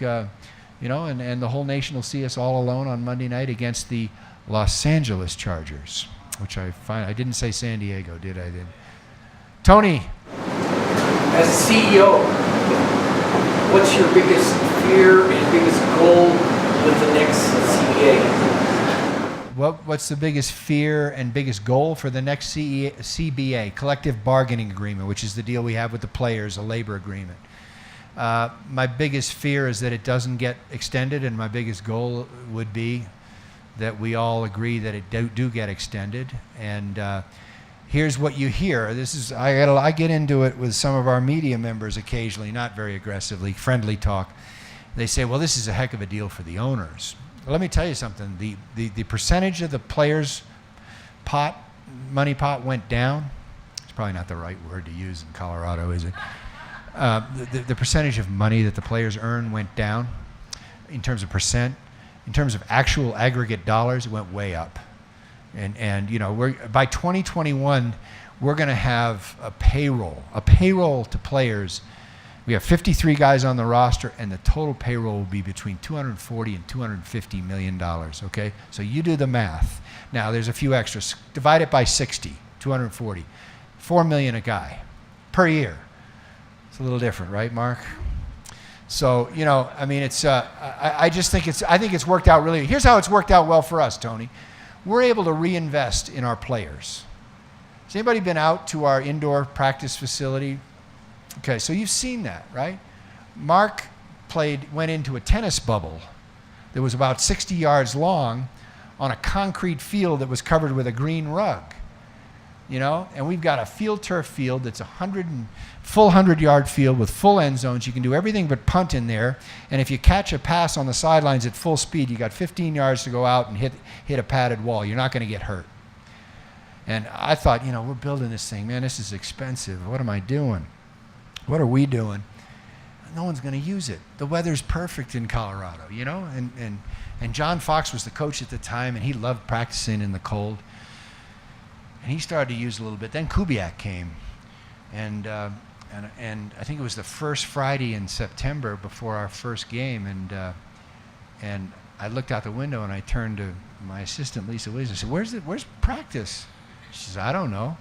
You know, and the whole nation will see us all alone on Monday night against the Los Angeles Chargers, which I didn't say San Diego, did I? Tony. As a CEO, what's your biggest fear and biggest goal with the next CBA? What's the biggest fear and biggest goal for the next CBA, Collective Bargaining Agreement, which is the deal we have with the players, a labor agreement? My biggest fear is that it doesn't get extended, and my biggest goal would be that we all agree that it do get extended. And here's what you hear. I get into it with some of our media members occasionally, not very aggressively, friendly talk. They say, well, this is a heck of a deal for the owners. Well, let me tell you something. The percentage of the players' money pot went down. It's probably not the right word to use in Colorado, is it? The percentage of money that the players earn went down in terms of percent. In terms of actual aggregate dollars, it went way up. And you know, by 2021, we're going to have a payroll to players. We have 53 guys on the roster, and the total payroll will be between $240 and $250 million, okay? So you do the math. Now, there's a few extras. Divide it by 60, 240. $4 million a guy per year. A little different, right, Mark? So, you know, I mean, it's I think it's worked out really. Here's how it's worked out well for us, Tony. We're able to reinvest in our players. Has anybody been out to our indoor practice facility? Okay, so you've seen that, right? Mark went into a tennis bubble that was about 60 yards long on a concrete field that was covered with a green rug. and we've got a field turf field that's full 100-yard field with full end zones. You can do everything but punt in there, and if you catch a pass on the sidelines at full speed, you got 15 yards to go out and hit a padded wall. You're not going to get hurt. And I thought, we're building this thing, man, this is expensive. What am I doing? What are we doing? No one's going to use it. The weather's perfect in Colorado, and John Fox was the coach at the time, and he loved practicing in the cold. And he started to use a little bit. Then Kubiak came, and I think it was the first Friday in September before our first game, and I looked out the window and I turned to my assistant Lisa Williams and said, "Where's practice?" She says, "I don't know."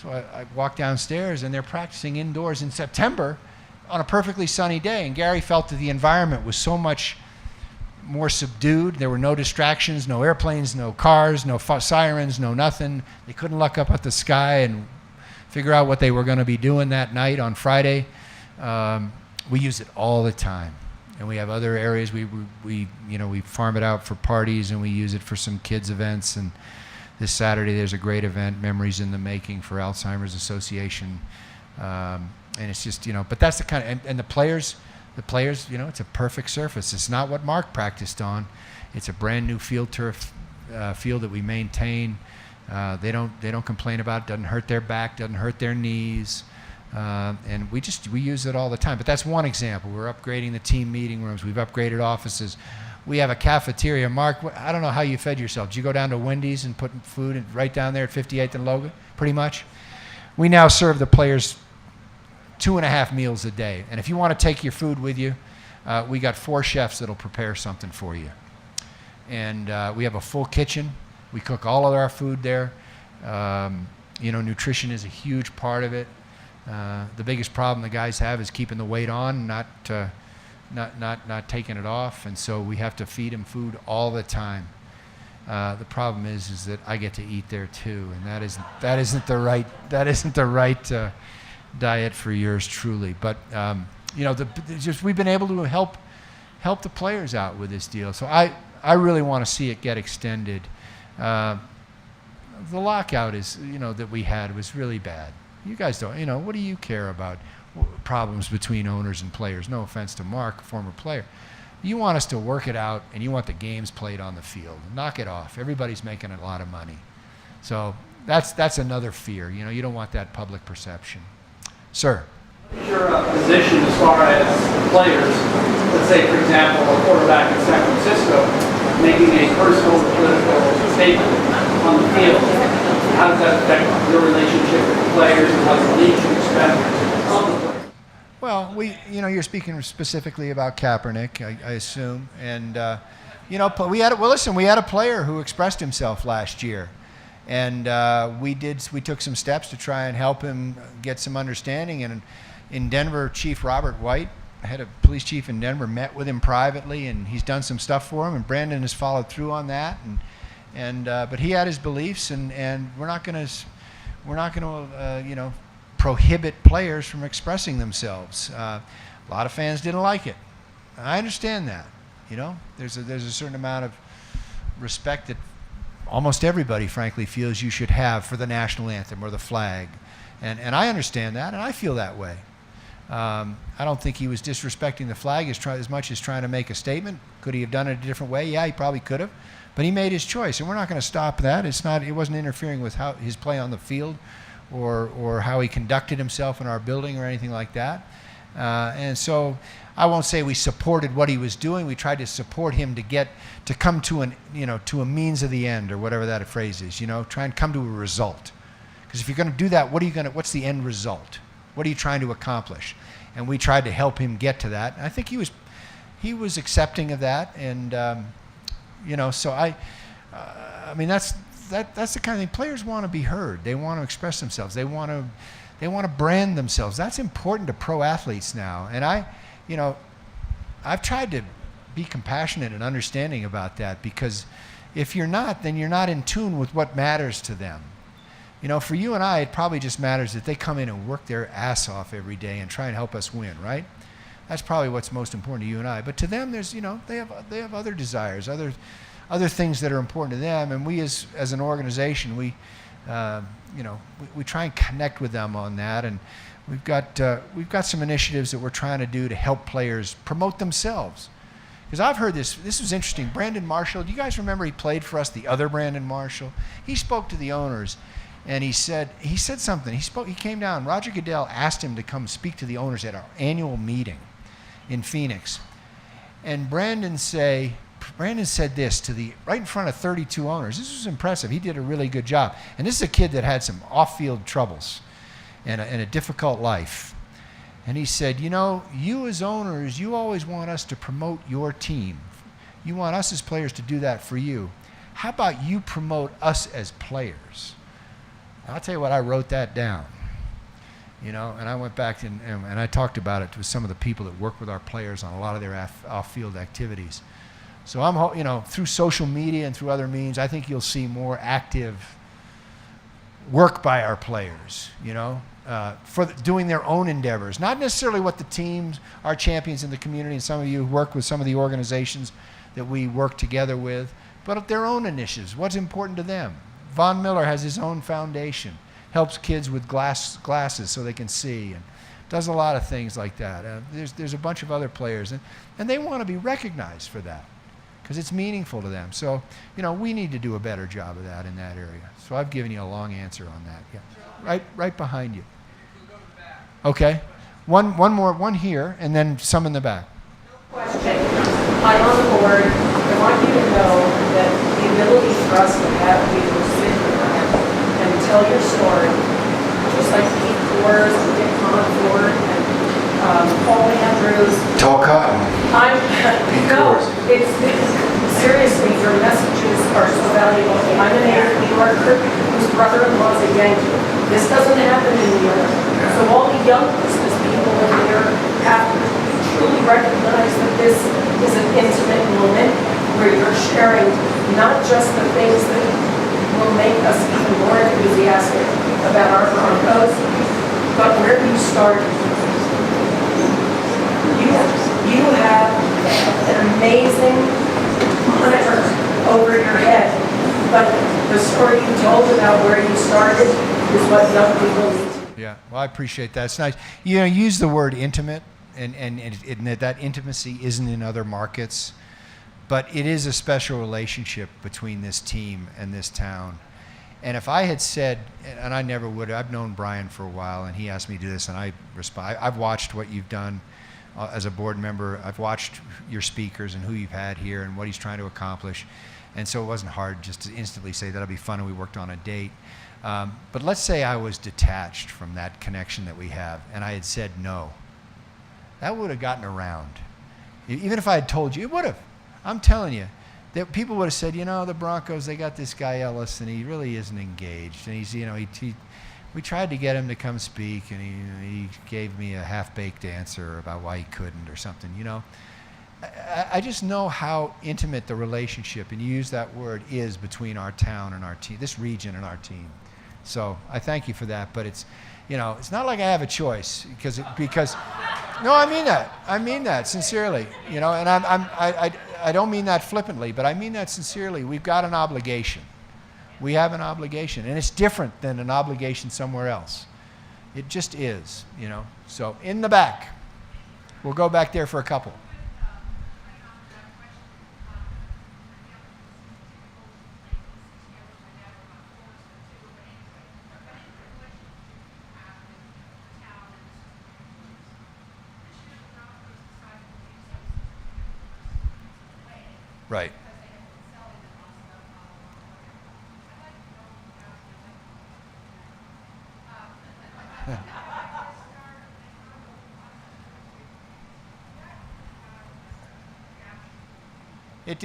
So I walked downstairs, and they're practicing indoors in September on a perfectly sunny day. And Gary felt that the environment was so much more subdued. There were no distractions, no airplanes, no cars, no sirens, no nothing. They couldn't look up at the sky and figure out what they were going to be doing that night on Friday. We use it all the time, and we have other areas. We farm it out for parties, and we use it for some kids events. And this Saturday there's a great event, Memories in the Making, for Alzheimer's Association, and it's just but that's the kind of and the players. The players, it's a perfect surface. It's not what Mark practiced on. It's a brand new field turf field that we maintain. They don't complain about it. Doesn't hurt their back. Doesn't hurt their knees. And we use it all the time. But that's one example. We're upgrading the team meeting rooms. We've upgraded offices. We have a cafeteria. Mark, I don't know how you fed yourself. Did you go down to Wendy's and put food right down there at 58th and Logan? Pretty much. We now serve the players 2.5 meals a day. And if you want to take your food with you, we got 4 chefs that'll prepare something for you. And we have a full kitchen. We cook all of our food there. Nutrition is a huge part of it. The biggest problem the guys have is keeping the weight on, not taking it off. And so we have to feed them food all the time. The problem is that I get to eat there too, and that isn't the right diet for yours truly. But we've been able to help the players out with this deal. So I really want to see it get extended. The lockout that we had was really bad. You guys don't, what do you care about problems between owners and players? No offense to Mark, former player. You want us to work it out, and you want the games played on the field. Knock it off. Everybody's making a lot of money. So that's another fear. You don't want that public perception. Sir. What is your position as far as players, let's say, for example, a quarterback in San Francisco making a personal or political statement on the field? How does that affect your relationship with the players, and what the league should expect of the players? Well, you're speaking specifically about Kaepernick, I assume, and we had a player who expressed himself last year. And we took some steps to try and help him get some understanding. And in Denver, Chief Robert White, head of police chief in Denver, met with him privately, and he's done some stuff for him. And Brandon has followed through on that. But he had his beliefs, and we're not going to prohibit players from expressing themselves. A lot of fans didn't like it. I understand that. There's a certain amount of respect that almost everybody, frankly, feels you should have for the national anthem or the flag. And I understand that, and I feel that way. I don't think he was disrespecting the flag as much as trying to make a statement. Could he have done it a different way? Yeah, he probably could have. But he made his choice, and we're not going to stop that. It wasn't interfering with his play on the field or how he conducted himself in our building or anything like that. And so I won't say we supported what he was doing. We tried to support him to come to a means of the end, or whatever that phrase is. Try and come to a result. Because if you're going to do that, what's the end result? What are you trying to accomplish? And we tried to help him get to that. And I think he was accepting of that. And so that's the kind of thing. Players want to be heard. They want to express themselves. They want to brand themselves. That's important to pro athletes now. And I've tried to be compassionate and understanding about that, because if you're not, then you're not in tune with what matters to them. For you and I, it probably just matters that they come in and work their ass off every day and try and help us win, right? That's probably what's most important to you and I. But to them, there's, they have other desires, other things that are important to them. And we as an organization, we try and connect with them on that, and we've got some initiatives that we're trying to do to help players promote themselves. Because I've heard this was interesting. Brandon Marshall, do you guys remember he played for us, the other Brandon Marshall? He spoke to the owners, and he said something. He came down. Roger Goodell asked him to come speak to the owners at our annual meeting in Phoenix. And Brandon said this right in front of 32 owners. This was impressive. He did a really good job. And this is a kid that had some off-field troubles and a difficult life. And he said, you as owners, you always want us to promote your team. You want us as players to do that for you. How about you promote us as players? And I'll tell you what, I wrote that down. And I went back and I talked about it with some of the people that work with our players on a lot of their off-field activities. So I'm, through social media and through other means, I think you'll see more active work by our players, for doing their own endeavors. Not necessarily what the teams, our champions in the community, and some of you who work with some of the organizations that we work together with, but their own initiatives, what's important to them. Von Miller has his own foundation, helps kids with glasses so they can see, and does a lot of things like that. There's a bunch of other players, and they want to be recognized for that because it's meaningful to them. So, we need to do a better job of that in that area. So I've given you a long answer on that. Yeah, right behind you. Okay, one here, and then some in the back. Question. I'm on the board. I want you to know that the ability for us to have you sit here and tell your story, just like Pete Coors and Dick Montfort and Paul Andrews. Tall cotton. It's seriously, your messages are so valuable. I'm a native New Yorker whose brother-in-law is a Yankee. This doesn't happen in New York. So all the young business people in here have to truly recognize that this is an intimate moment where you're sharing not just the things that will make us even more enthusiastic about our Broncos, but where you started. You have an amazing monitor over your head, but the story you told about where you started is what young people need. Yeah, well, I appreciate that. It's nice. Use the word intimate, and that intimacy isn't in other markets, but it is a special relationship between this team and this town. And if I had said, and I never would, I've known Brian for a while, and he asked me to do this, and I respond. I've watched what you've done as a board member. I've watched your speakers and who you've had here and what he's trying to accomplish. And so it wasn't hard just to instantly say that'll be fun, and we worked on a date. But let's say I was detached from that connection that we have, and I had said no. That would have gotten around. Even if I had told you, it would have. I'm telling you, that people would have said, the Broncos, they got this guy Ellis, and he really isn't engaged. And he's, we tried to get him to come speak, and he gave me a half-baked answer about why he couldn't or something. I just know how intimate the relationship, and you use that word, is between our town and our team, this region and our team. So I thank you for that, but it's not like I have a choice because no, I mean that sincerely, and I don't mean that flippantly, but I mean that sincerely. We've got an obligation. We have an obligation, and it's different than an obligation somewhere else. It just is, So in the back, we'll go back there for a couple. Right. It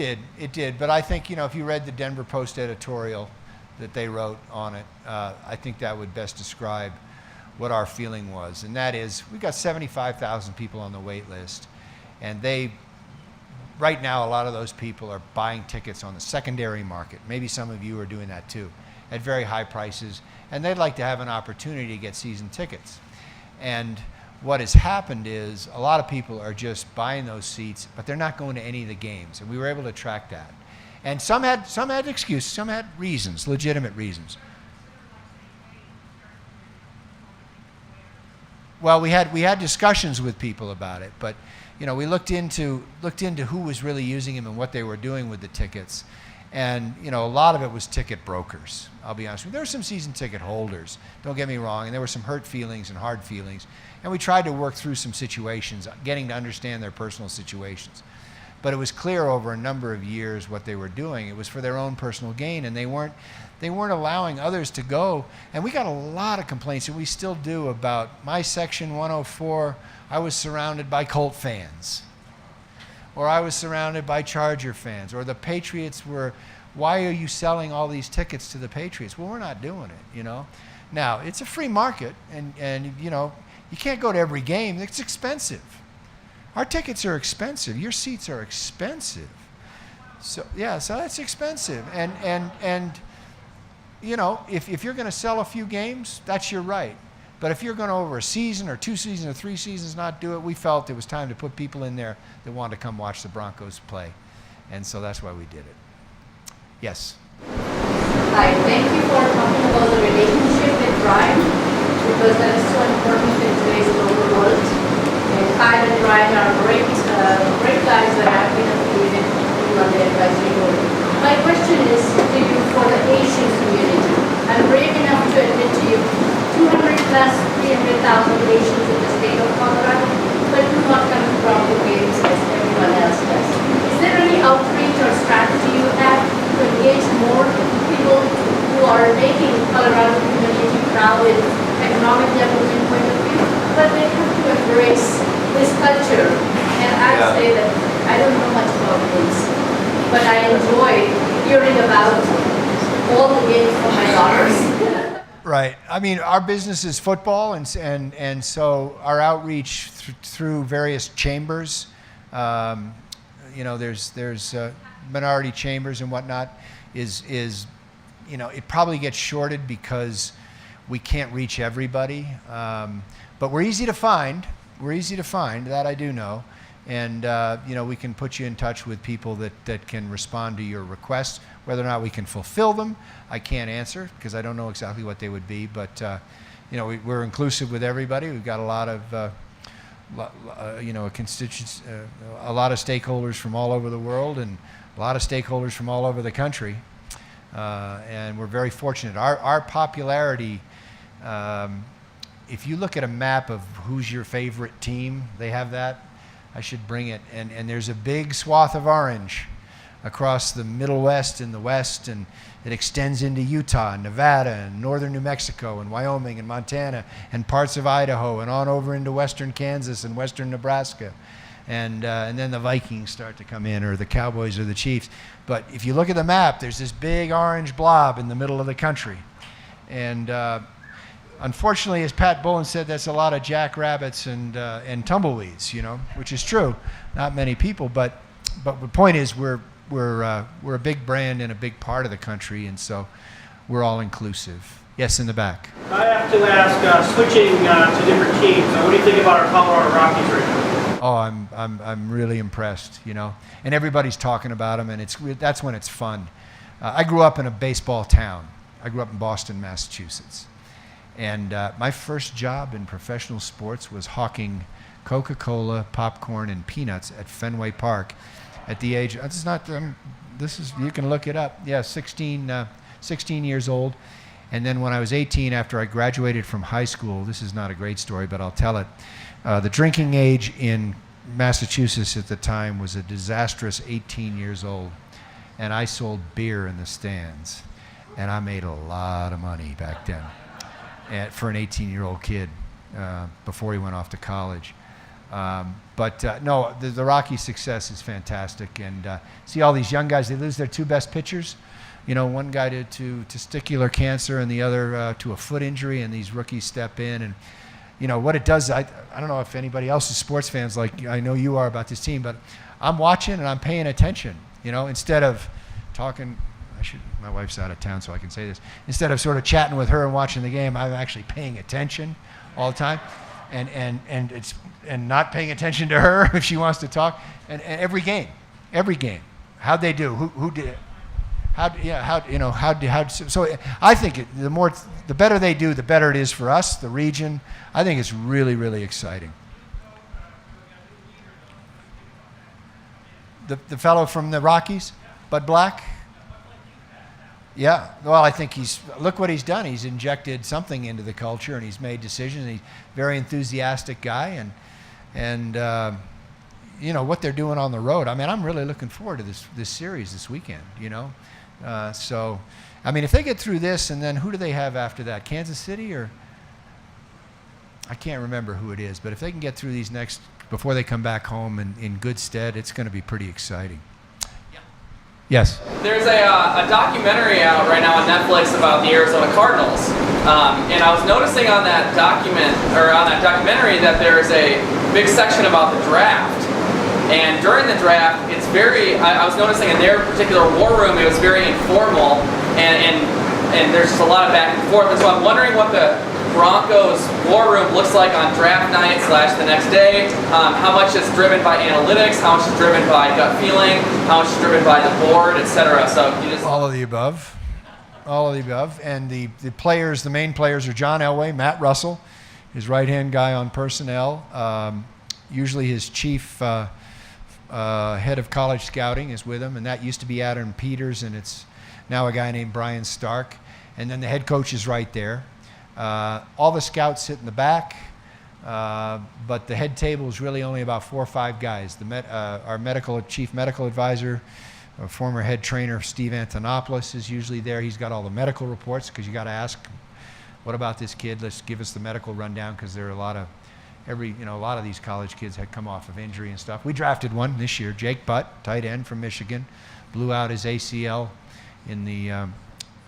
did. But I think, if you read the Denver Post editorial that they wrote on it, I think that would best describe what our feeling was. And that is, we've got 75,000 people on the wait list, and right now, a lot of those people are buying tickets on the secondary market. Maybe some of you are doing that too, at very high prices, and they'd like to have an opportunity to get season tickets. And what has happened is a lot of people are just buying those seats, but they're not going to any of the games, and we were able to track that. And some had excuses, some had reasons, legitimate reasons. Well, we had discussions with people about it, but we looked into who was really using them and what they were doing with the tickets, and a lot of it was ticket brokers. I'll be honest with you. There were some season ticket holders. Don't get me wrong, and there were some hurt feelings and hard feelings, and we tried to work through some situations, getting to understand their personal situations. But it was clear over a number of years what they were doing. It was for their own personal gain, and they weren't allowing others to go. And we got a lot of complaints, and we still do, about my section 104. I was surrounded by Colt fans, or I was surrounded by Charger fans, or the Patriots were, why are you selling all these tickets to the Patriots? Well, we're not doing it, Now, it's a free market, and you can't go to every game. It's expensive. Our tickets are expensive. Your seats are expensive. So that's expensive. And if you're going to sell a few games, that's your right. But if you're going to, over a season or 2 seasons or 3 seasons, not do it, we felt it was time to put people in there that wanted to come watch the Broncos play. And so that's why we did it. Yes? Hi, thank you for talking about the relationship with Brian, because that is so important in today's global world. And Kyle and Brian are great guys that have been affiliated on the advisory board. My question is to you for the Asian community. I'm brave enough to admit to you 200 plus 300,000 Asians in the state of Colorado, but do not come to Bronco games as everyone else does. Is there any outreach or strategy you have to engage more people who are making Colorado community proud in economic development point of view, but they have to embrace this culture? And I'd say that I don't know much about this, but I enjoy hearing about all the games for my daughters. Right. I mean, our business is football, and so our outreach through various chambers, there's minority chambers and whatnot, is it probably gets shorted because we can't reach everybody. But we're easy to find. That I do know. And, we can put you in touch with people that can respond to your requests. Whether or not we can fulfill them, I can't answer because I don't know exactly what they would be. But, we're inclusive with everybody. We've got a lot of, constituents, a lot of stakeholders from all over the world and a lot of stakeholders from all over the country. And we're very fortunate. Our popularity, if you look at a map of who's your favorite team, they have that. I should bring it. And there's a big swath of orange across the Middle West and the West, and it extends into Utah and Nevada and northern New Mexico and Wyoming and Montana and parts of Idaho and on over into western Kansas and western Nebraska. And then the Vikings start to come in, or the Cowboys or the Chiefs. But if you look at the map, there's this big orange blob in the middle of the country. And unfortunately, as Pat Bowlen said, that's a lot of jackrabbits and tumbleweeds, which is true. Not many people, but the point is we're a big brand in a big part of the country, and so we're all inclusive. Yes, in the back. I have to ask, switching to different teams, what do you think about our Colorado Rockies right now? Oh, I'm really impressed, and everybody's talking about them, and that's when it's fun. I grew up in a baseball town. I grew up in Boston, Massachusetts, and my first job in professional sports was hawking Coca-Cola, popcorn, and peanuts at Fenway Park at the age, you can look it up. Yeah, 16 years old. And then when I was 18, after I graduated from high school, this is not a great story, but I'll tell it. The drinking age in Massachusetts at the time was a disastrous 18 years old. And I sold beer in the stands. And I made a lot of money back then for an 18-year-old kid before he went off to college. No, the Rockies' success is fantastic. And see all these young guys, they lose their two best pitchers. One guy to testicular cancer and the other to a foot injury, and these rookies step in. And, what it does, I don't know if anybody else is sports fans like I know you are about this team, but I'm watching and I'm paying attention, instead of talking. My wife's out of town, so I can say this. Instead of sort of chatting with her and watching the game, I'm actually paying attention all the time. And not paying attention to her if she wants to talk. And every game, how'd they do? Who did it? So I think the better they do, the better it is for us, the region. I think it's really, really exciting. The fellow from the Rockies, Bud Black? Yeah, well, I think look what he's done. He's injected something into the culture, and he's made decisions. He's a very enthusiastic guy, and what they're doing on the road. I mean, I'm really looking forward to this series this weekend, So, I mean, if they get through this, and then who do they have after that? Kansas City, or I can't remember who it is, but if they can get through these next, before they come back home in good stead, it's going to be pretty exciting. Yes. There's a documentary out right now on Netflix about the Arizona Cardinals, and I was noticing on that documentary that there's a big section about the draft. And during the draft, it's I was noticing in their particular war room, it was very informal, and there's just a lot of back and forth. And so I'm wondering what the Broncos war room looks like on draft night / the next day. How much is driven by analytics, how much is driven by gut feeling, how much is driven by the board, etc. So you just all of the above. And the players, the main players are John Elway, Matt Russell, his right-hand guy on personnel. Usually his chief head of college scouting is with him, and that used to be Adam Peters, and it's now a guy named Brian Stark. And then the head coach is right there. All the scouts sit in the back, but the head table is really only about 4 or 5 guys. Our chief medical advisor, former head trainer Steve Antonopoulos is usually there. He's got all the medical reports, because you got to ask, what about this kid? Let's give us the medical rundown, because there are a lot of these college kids had come off of injury and stuff. We drafted one this year, Jake Butt, tight end from Michigan, blew out his ACL in the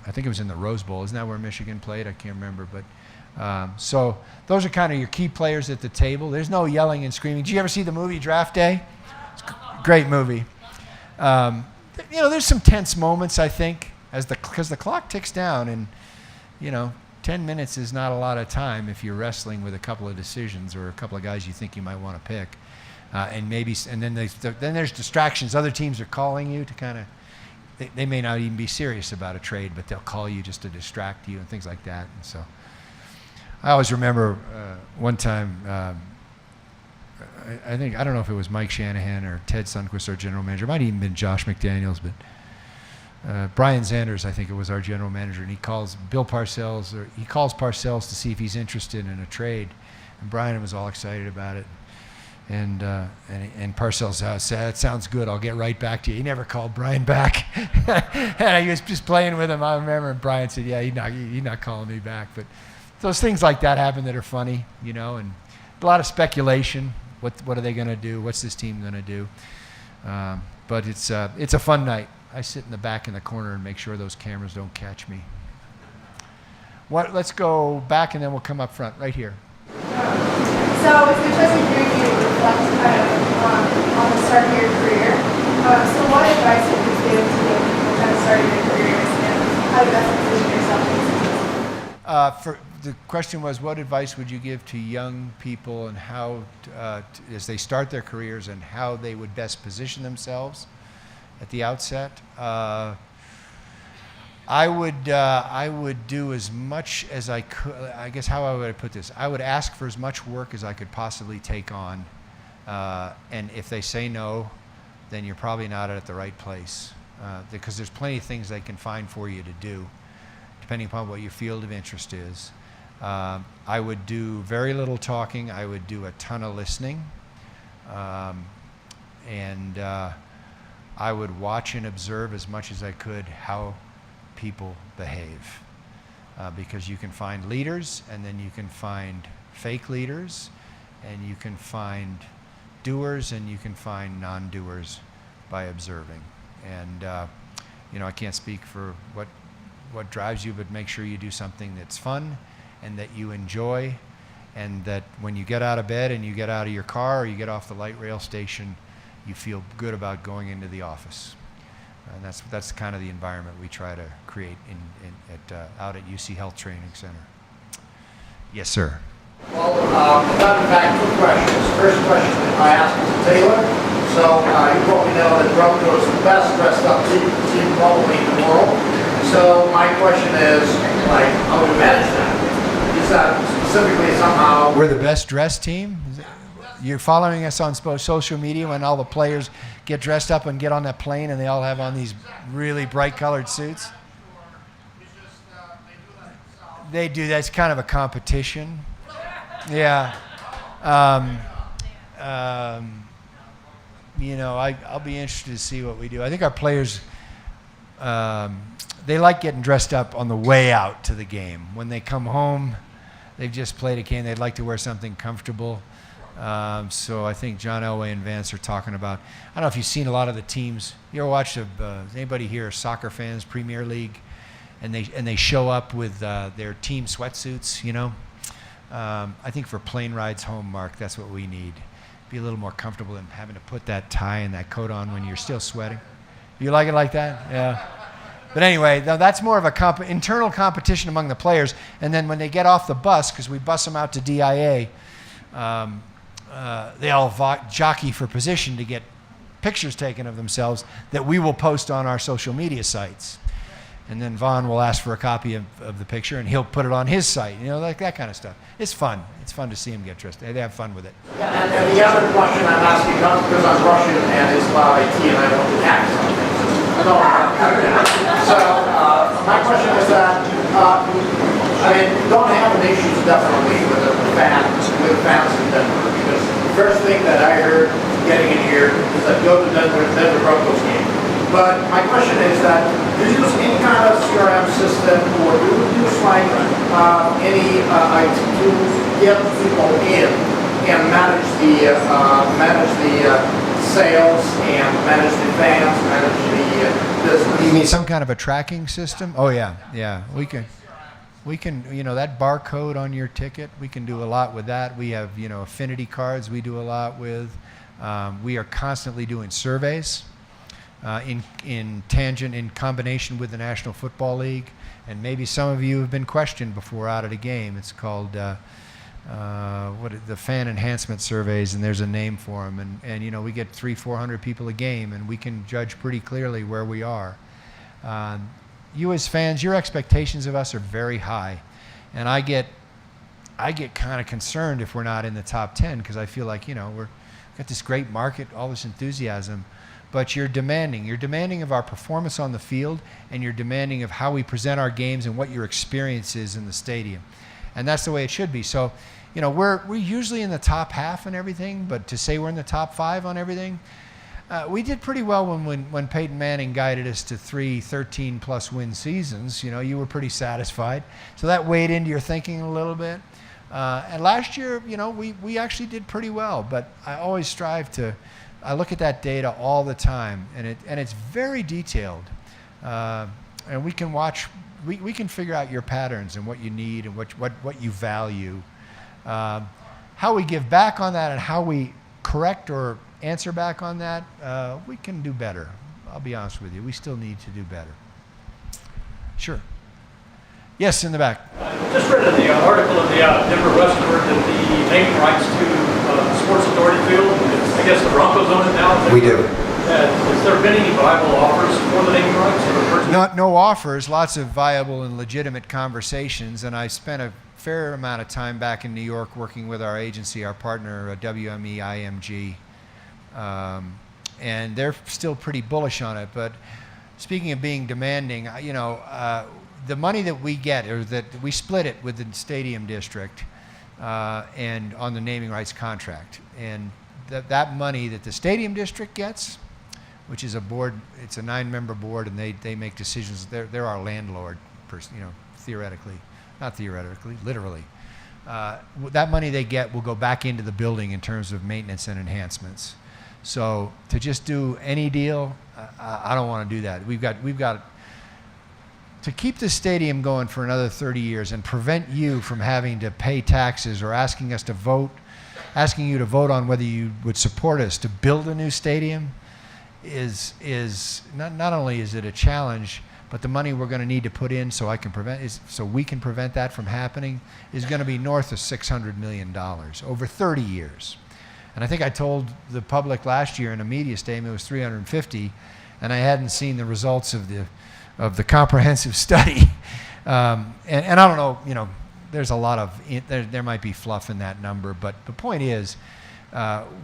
I think it was in the Rose Bowl. Isn't that where Michigan played? I can't remember. But so those are kind of your key players at the table. There's no yelling and screaming. Did you ever see the movie Draft Day? It's a great movie. There's some tense moments, I think, because the clock ticks down, and 10 minutes is not a lot of time if you're wrestling with a couple of decisions or a couple of guys you think you might want to pick, and then there's distractions. Other teams are calling you to kind of. They may not even be serious about a trade, but they'll call you just to distract you and things like that. And so I always remember one time, I don't know if it was Mike Shanahan or Ted Sundquist, our general manager. It might have even been Josh McDaniels, but Brian Zanders, I think it was our general manager, and he calls Parcells to see if he's interested in a trade. And Brian was all excited about it. And Parcells said, "That sounds good. I'll get right back to you." He never called Brian back. And he was just playing with him. I remember, and Brian said, "Yeah, he's not calling me back." But those things like that happen that are funny, and a lot of speculation. What are they going to do? What's this team going to do? But it's a fun night. I sit in the back in the corner and make sure those cameras don't catch me. Let's go back, and then we'll come up front right here. So it's interesting hearing you reflect kind of on the start of your career. So what advice would you give to young people kind of starting their careers, and how to best position yourself? The question was, what advice would you give to young people, and how, as they start their careers, and how they would best position themselves at the outset? I would do as much as I could. I guess how I would put this, I would ask for as much work as I could possibly take on, and if they say no, then you're probably not at the right place, because there's plenty of things they can find for you to do, depending upon what your field of interest is. I would do very little talking. I would do a ton of listening, and I would watch and observe as much as I could how people behave, because you can find leaders, and then you can find fake leaders, and you can find doers, and you can find non-doers by observing. And I can't speak for what drives you, but make sure you do something that's fun and that you enjoy, and that when you get out of bed and you get out of your car or you get off the light rail station, you feel good about going into the office. And that's kind of the environment we try to create out at UC Health Training Center. Yes, sir. Well, in fact, 2 questions. First question I asked Mr. Taylor. So So you probably know that Broncos is the best dressed up team probably in the world. So my question is, like, how do we manage that? Is that specifically somehow... We're the best dressed team? You're following us on social media when all the players get dressed up and get on that plane and they all have on these really bright colored suits? They do. That's kind of a competition. Yeah. You know, I'll be interested to see what we do. I think our players, they like getting dressed up on the way out to the game. When they come home, they've just played a game, they'd like to wear something comfortable. So I think John Elway and Vance are talking about, I don't know if you've seen a lot of the teams. You ever watch anybody here, soccer fans, Premier League, and they show up with their team sweatsuits, you know? I think for plane rides home, Mark, that's what we need. Be a little more comfortable than having to put that tie and that coat on when you're still sweating. You like it like that? Yeah. But anyway, that's more of a internal competition among the players. And then when they get off the bus, because we bus them out to DIA, they all jockey for position to get pictures taken of themselves that we will post on our social media sites. And then Vaughn will ask for a copy of the picture, and he'll put it on his site. You know, like that kind of stuff. It's fun. It's fun to see them get dressed. They have fun with it. Yeah, and the other question I'm asking, not because I'm Russian and it's about IT and I want to tax something. No, so my question is that, I mean, don't have an issue definitely with fans in Denver, because the first thing that I heard getting in here is that go to Denver Broncos game. But my question is that, do you use any kind of CRM system, or do you use like any IT to get people in and manage the sales and manage the fans, manage the business? You mean some kind of a tracking system? Oh yeah, yeah. We can, you know, that barcode on your ticket, we can do a lot with that. We have, you know, affinity cards we do a lot with. We are constantly doing surveys. In combination with the National Football League, and maybe some of you have been questioned before out at a game. It's called the fan enhancement surveys, and there's a name for them. And you know, we get 300-400 people a game, and we can judge pretty clearly where we are. You as fans, your expectations of us are very high, and I get kind of concerned if we're not in the top 10, because I feel like, you know, we've got this great market, all this enthusiasm. But you're demanding of our performance on the field, and you're demanding of how we present our games and what your experience is in the stadium. And that's the way it should be. So, you know, we're usually in the top half and everything, but to say we're in the top 5 on everything, we did pretty well when Peyton Manning guided us to 3 13-plus win seasons. You know, you were pretty satisfied. So that weighed into your thinking a little bit. And last year, you know, we actually did pretty well, but I always strive to, I look at that data all the time, and it's very detailed, and we can watch. We can figure out your patterns and what you need and what you value. How we give back on that and how we correct or answer back on that, we can do better. I'll be honest with you. We still need to do better. Sure. Yes, in the back. Just read in the article in the Denver Westward that the naming rights to Sports Authority Field, I guess the Broncos own it now. We do. Has there been any viable offers for the naming rights? No offers, lots of viable and legitimate conversations, and I spent a fair amount of time back in New York working with our agency, our partner, WME IMG, and they're still pretty bullish on it. But speaking of being demanding, you know, the money that we get, or that we split it with the stadium district, and on the naming rights contract, and that money that the stadium district gets, which is a board, it's a 9-member board, and they make decisions. They're our landlord, you know, not theoretically, literally. That money they get will go back into the building in terms of maintenance and enhancements. So to just do any deal, I don't want to do that. We've got to keep the stadium going for another 30 years and prevent you from having to pay taxes or asking you to vote on whether you would support us to build a new stadium is not only is it a challenge, but the money we're going to need to put in so we can prevent that from happening is going to be north of $600 million over 30 years. And I think I told the public last year in a media statement it was 350, and I hadn't seen the results of the comprehensive study. And I don't know, there's a lot of, there might be fluff in that number, but the point is,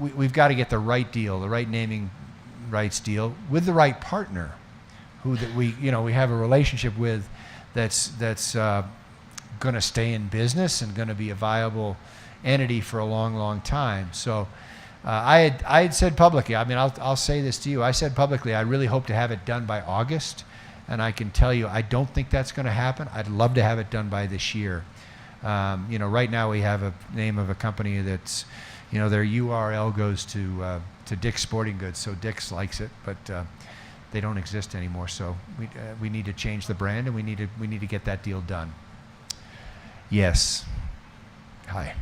we've got to get the right deal, the right naming rights deal with the right partner, who that we have a relationship with, that's going to stay in business and going to be a viable entity for a long, long time. So I had said publicly, I mean, I'll say this to you, I said publicly, I really hope to have it done by August, and I can tell you, I don't think that's going to happen. I'd love to have it done by this year. Right now we have a name of a company that's, their URL goes to Dick's Sporting Goods, so Dick's likes it, but they don't exist anymore. So we need to change the brand, and we need to get that deal done. Yes. Hi.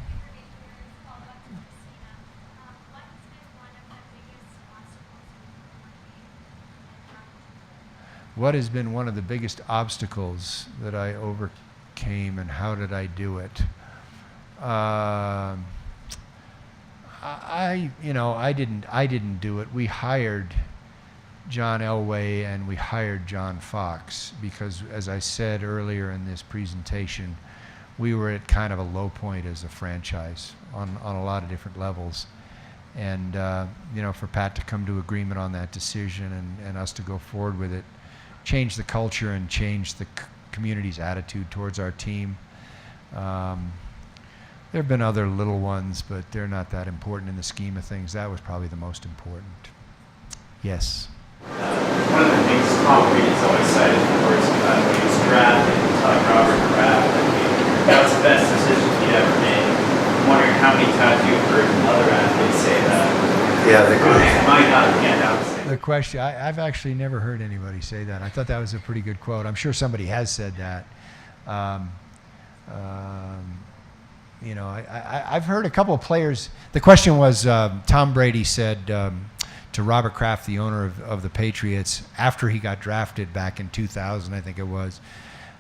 What has been one of the biggest obstacles that I overcame, and how did I do it? I didn't do it. We hired John Elway and we hired John Fox because, as I said earlier in this presentation, we were at kind of a low point as a franchise on a lot of different levels. And for Pat to come to agreement on that decision and us to go forward with it, change the culture and change the community's attitude towards our team. There have been other little ones, but they're not that important in the scheme of things. That was probably the most important. Yes? One of the things Tom Brady's always cited for is when he was drafted, Robert Kraft, that was the best decision he ever made. I'm wondering how many times you've heard other athletes say that. Yeah, they might not hand out. The question, I've actually never heard anybody say that. I thought that was a pretty good quote. I'm sure somebody has said that. I've heard a couple of players. The question was, Tom Brady said to Robert Kraft, the owner of the Patriots, after he got drafted back in 2000, I think it was,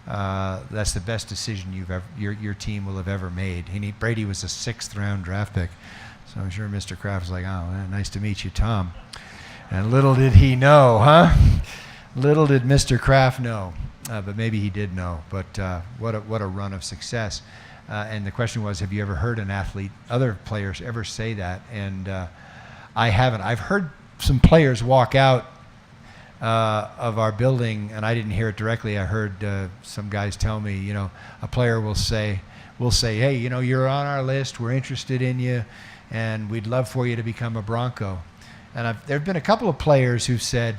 that's the best decision your team will have ever made. Brady was a 6th round draft pick. So I'm sure Mr. Kraft was like, oh, nice to meet you, Tom. And little did he know, huh? Little did Mr. Kraft know, but maybe he did know. But what a run of success. And the question was, have you ever heard other players ever say that? And I haven't. I've heard some players walk out of our building, and I didn't hear it directly. I heard some guys tell me, a player will say, hey, you're on our list. We're interested in you, and we'd love for you to become a Bronco. And there have been a couple of players who've said,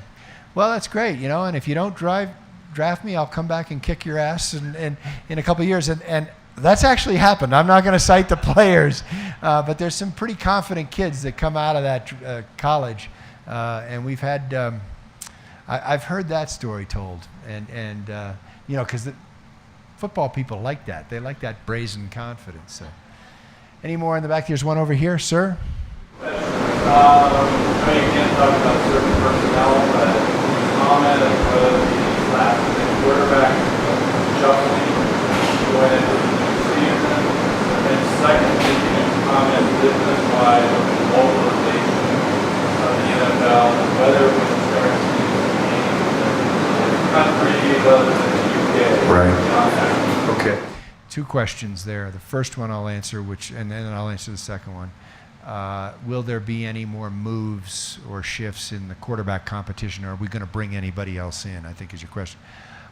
well, that's great, and if you don't draft me, I'll come back and kick your ass in a couple of years. And that's actually happened. I'm not going to cite the players, but there's some pretty confident kids that come out of that college. And we've had, I've heard that story told. And because the football people like that. They like that brazen confidence. So. Any more in the back? There's one over here, sir. I can't talk about certain personnel, but comment of the last quarterback shuffling going into the season, and secondly, you can comment business-wise on the localization of the NFL, whether it was starting in countries other than the UK. Right. Okay. 2 questions there. The first one I'll answer, and then I'll answer the second one. Will there be any more moves or shifts in the quarterback competition, or are we going to bring anybody else in, I think is your question.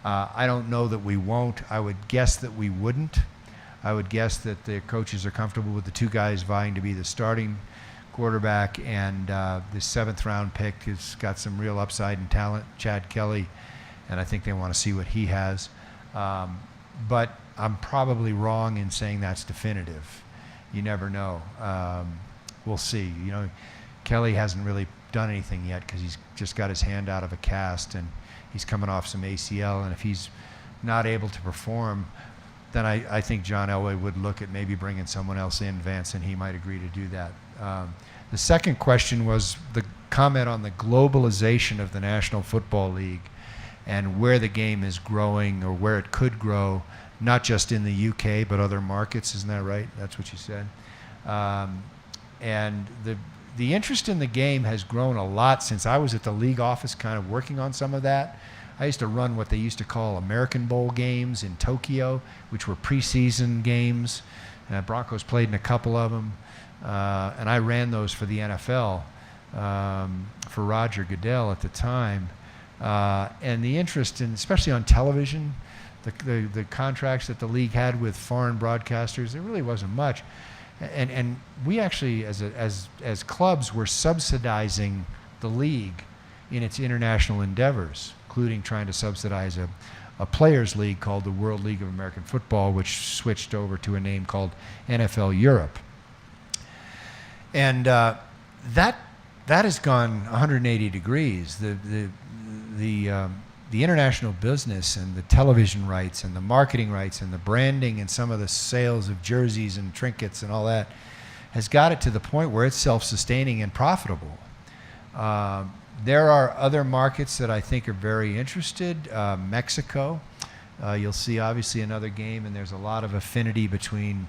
I don't know that we won't. I would guess that we wouldn't. I would guess that the coaches are comfortable with the 2 guys vying to be the starting quarterback, and the 7th round pick has got some real upside and talent, Chad Kelly, and I think they want to see what he has. But I'm probably wrong in saying that's definitive. You never know. We'll see. Kelly hasn't really done anything yet because he's just got his hand out of a cast and he's coming off some ACL. And if he's not able to perform, then I think John Elway would look at maybe bringing someone else in, Vance, and he might agree to do that. The second question was the comment on the globalization of the National Football League and where the game is growing or where it could grow, not just in the UK but other markets. Isn't that right? That's what you said. And the interest in the game has grown a lot since I was at the league office kind of working on some of that. I used to run what they used to call American Bowl games in Tokyo, which were preseason games. Broncos played in a couple of them. And I ran those for the NFL for Roger Goodell at the time. And the interest in, especially on television, the contracts that the league had with foreign broadcasters, there really wasn't much. And we actually, as clubs, were subsidizing the league in its international endeavors, including trying to subsidize a players' league called the World League of American Football, which switched over to a name called NFL Europe. And that has gone 180 degrees. The international business and the television rights and the marketing rights and the branding and some of the sales of jerseys and trinkets and all that has got it to the point where it's self-sustaining and profitable. There are other markets that I think are very interested. Mexico, you'll see obviously another game, and there's a lot of affinity between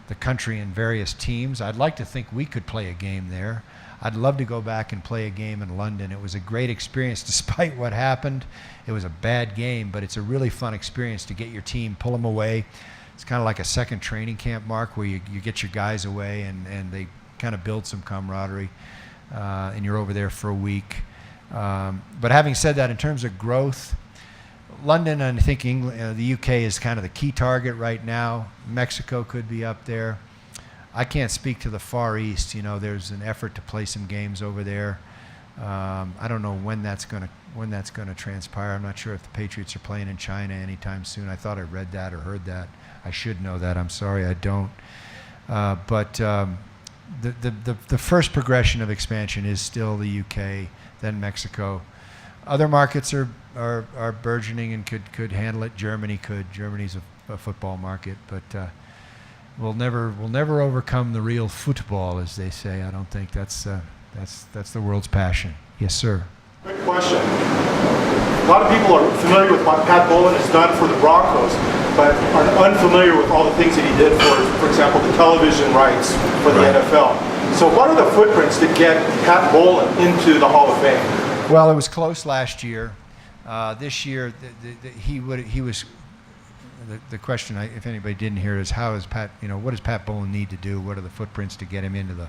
the country and various teams. I'd like to think we could play a game there. I'd love to go back and play a game in London. It was a great experience despite what happened. It was a bad game, but it's a really fun experience to get your team, pull them away. It's kind of like a second training camp, Mark, where you get your guys away and they kind of build some camaraderie, and you're over there for a week. But having said that, in terms of growth, London and I think England, the UK is kind of the key target right now. Mexico could be up there. I can't speak to the Far East. You know, there's an effort to play some games over there. I don't know when that's going to transpire. I'm not sure if the Patriots are playing in China anytime soon. I thought I read that or heard that. I should know that. I'm sorry, I don't. But the first progression of expansion is still the UK, then Mexico. Other markets are burgeoning and could handle it. Germany could. Germany's a football market, but. We'll never overcome the real football, as they say. I don't think that's the world's passion. Yes, sir. Quick question. A lot of people are familiar with what Pat Bowlen has done for the Broncos, but are unfamiliar with all the things that he did for example, the television rights for the NFL. So what are the footprints to get Pat Bowlen into the Hall of Fame? Well, it was close last year. This year, he was. The question, if anybody didn't hear, is how is Pat? You know, what does Pat Bowlen need to do? What are the footprints to get him into the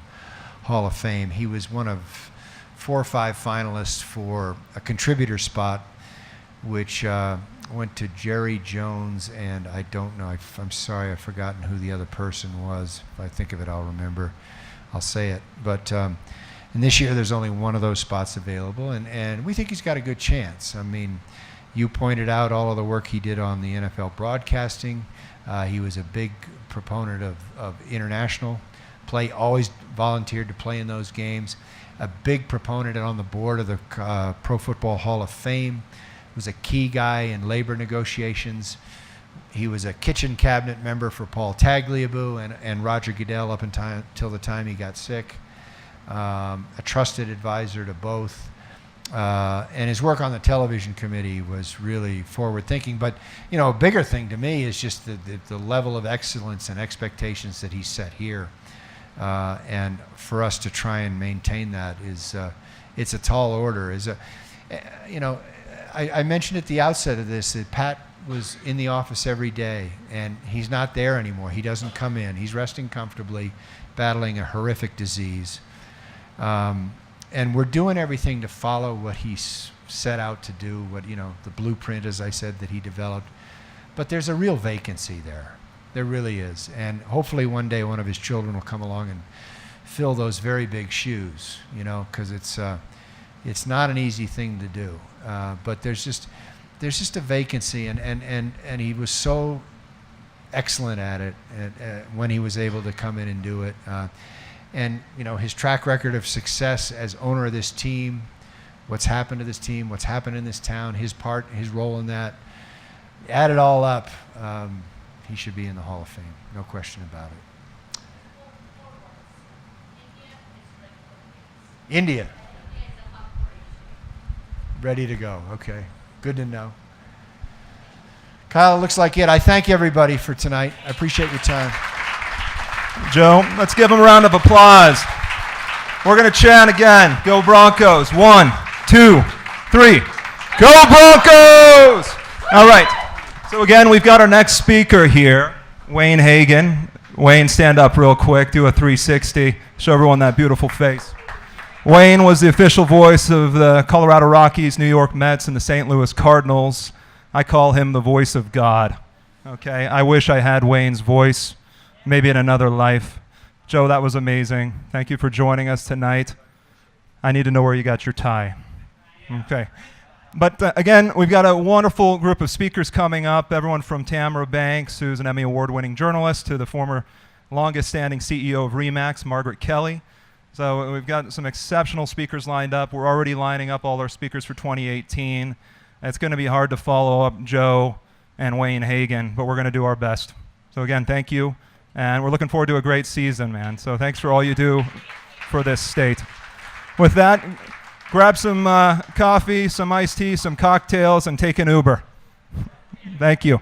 Hall of Fame? He was one of 4 or 5 finalists for a contributor spot, which went to Jerry Jones, and I don't know. I'm sorry, I've forgotten who the other person was. If I think of it, I'll remember. I'll say it. But and this year, there's only one of those spots available, and we think he's got a good chance. I mean. You pointed out all of the work he did on the NFL broadcasting. He was a big proponent of international play, always volunteered to play in those games. A big proponent on the board of the Pro Football Hall of Fame. Was a key guy in labor negotiations. He was a kitchen cabinet member for Paul Tagliabue and Roger Goodell up until the time he got sick. A trusted advisor to both. And his work on the television committee was really forward-thinking. But, you know, a bigger thing to me is just the level of excellence and expectations that he set here. And for us to try and maintain that is, it's a tall order. You know, I mentioned at the outset of this that Pat was in the office every day, and he's not there anymore. He doesn't come in. He's resting comfortably, battling a horrific disease. And we're doing everything to follow what he set out to do, the blueprint, as I said, that he developed. But there's a real vacancy there. There really is. And hopefully one day one of his children will come along and fill those very big shoes, because it's not an easy thing to do. But there's just a vacancy, and he was so excellent at it when he was able to come in and do it. And, his track record of success as owner of this team, what's happened to this team, what's happened in this town, his role in that, add it all up, he should be in the Hall of Fame. No question about it. India. Ready to go. Okay. Good to know. Kyle, it looks like it. I thank everybody for tonight. I appreciate your time. Joe, let's give him a round of applause. We're going to chant again. Go Broncos. 1, 2, 3. Go Broncos! All right. So again, we've got our next speaker here, Wayne Hagan. Wayne, stand up real quick. Do a 360. Show everyone that beautiful face. Wayne was the official voice of the Colorado Rockies, New York Mets, and the St. Louis Cardinals. I call him the voice of God. Okay, I wish I had Wayne's voice, maybe in another life. Joe, that was amazing. Thank you for joining us tonight. I need to know where you got your tie. Okay. But again, we've got a wonderful group of speakers coming up, everyone from Tamara Banks, who's an Emmy Award-winning journalist, to the former longest-standing CEO of RE/MAX, Margaret Kelly. So we've got some exceptional speakers lined up. We're already lining up all our speakers for 2018. It's going to be hard to follow up Joe and Wayne Hagan, but we're going to do our best. So again, thank you, and we're looking forward to a great season, man. So thanks for all you do for this state. With that, grab some coffee, some iced tea, some cocktails, and take an Uber. Thank you.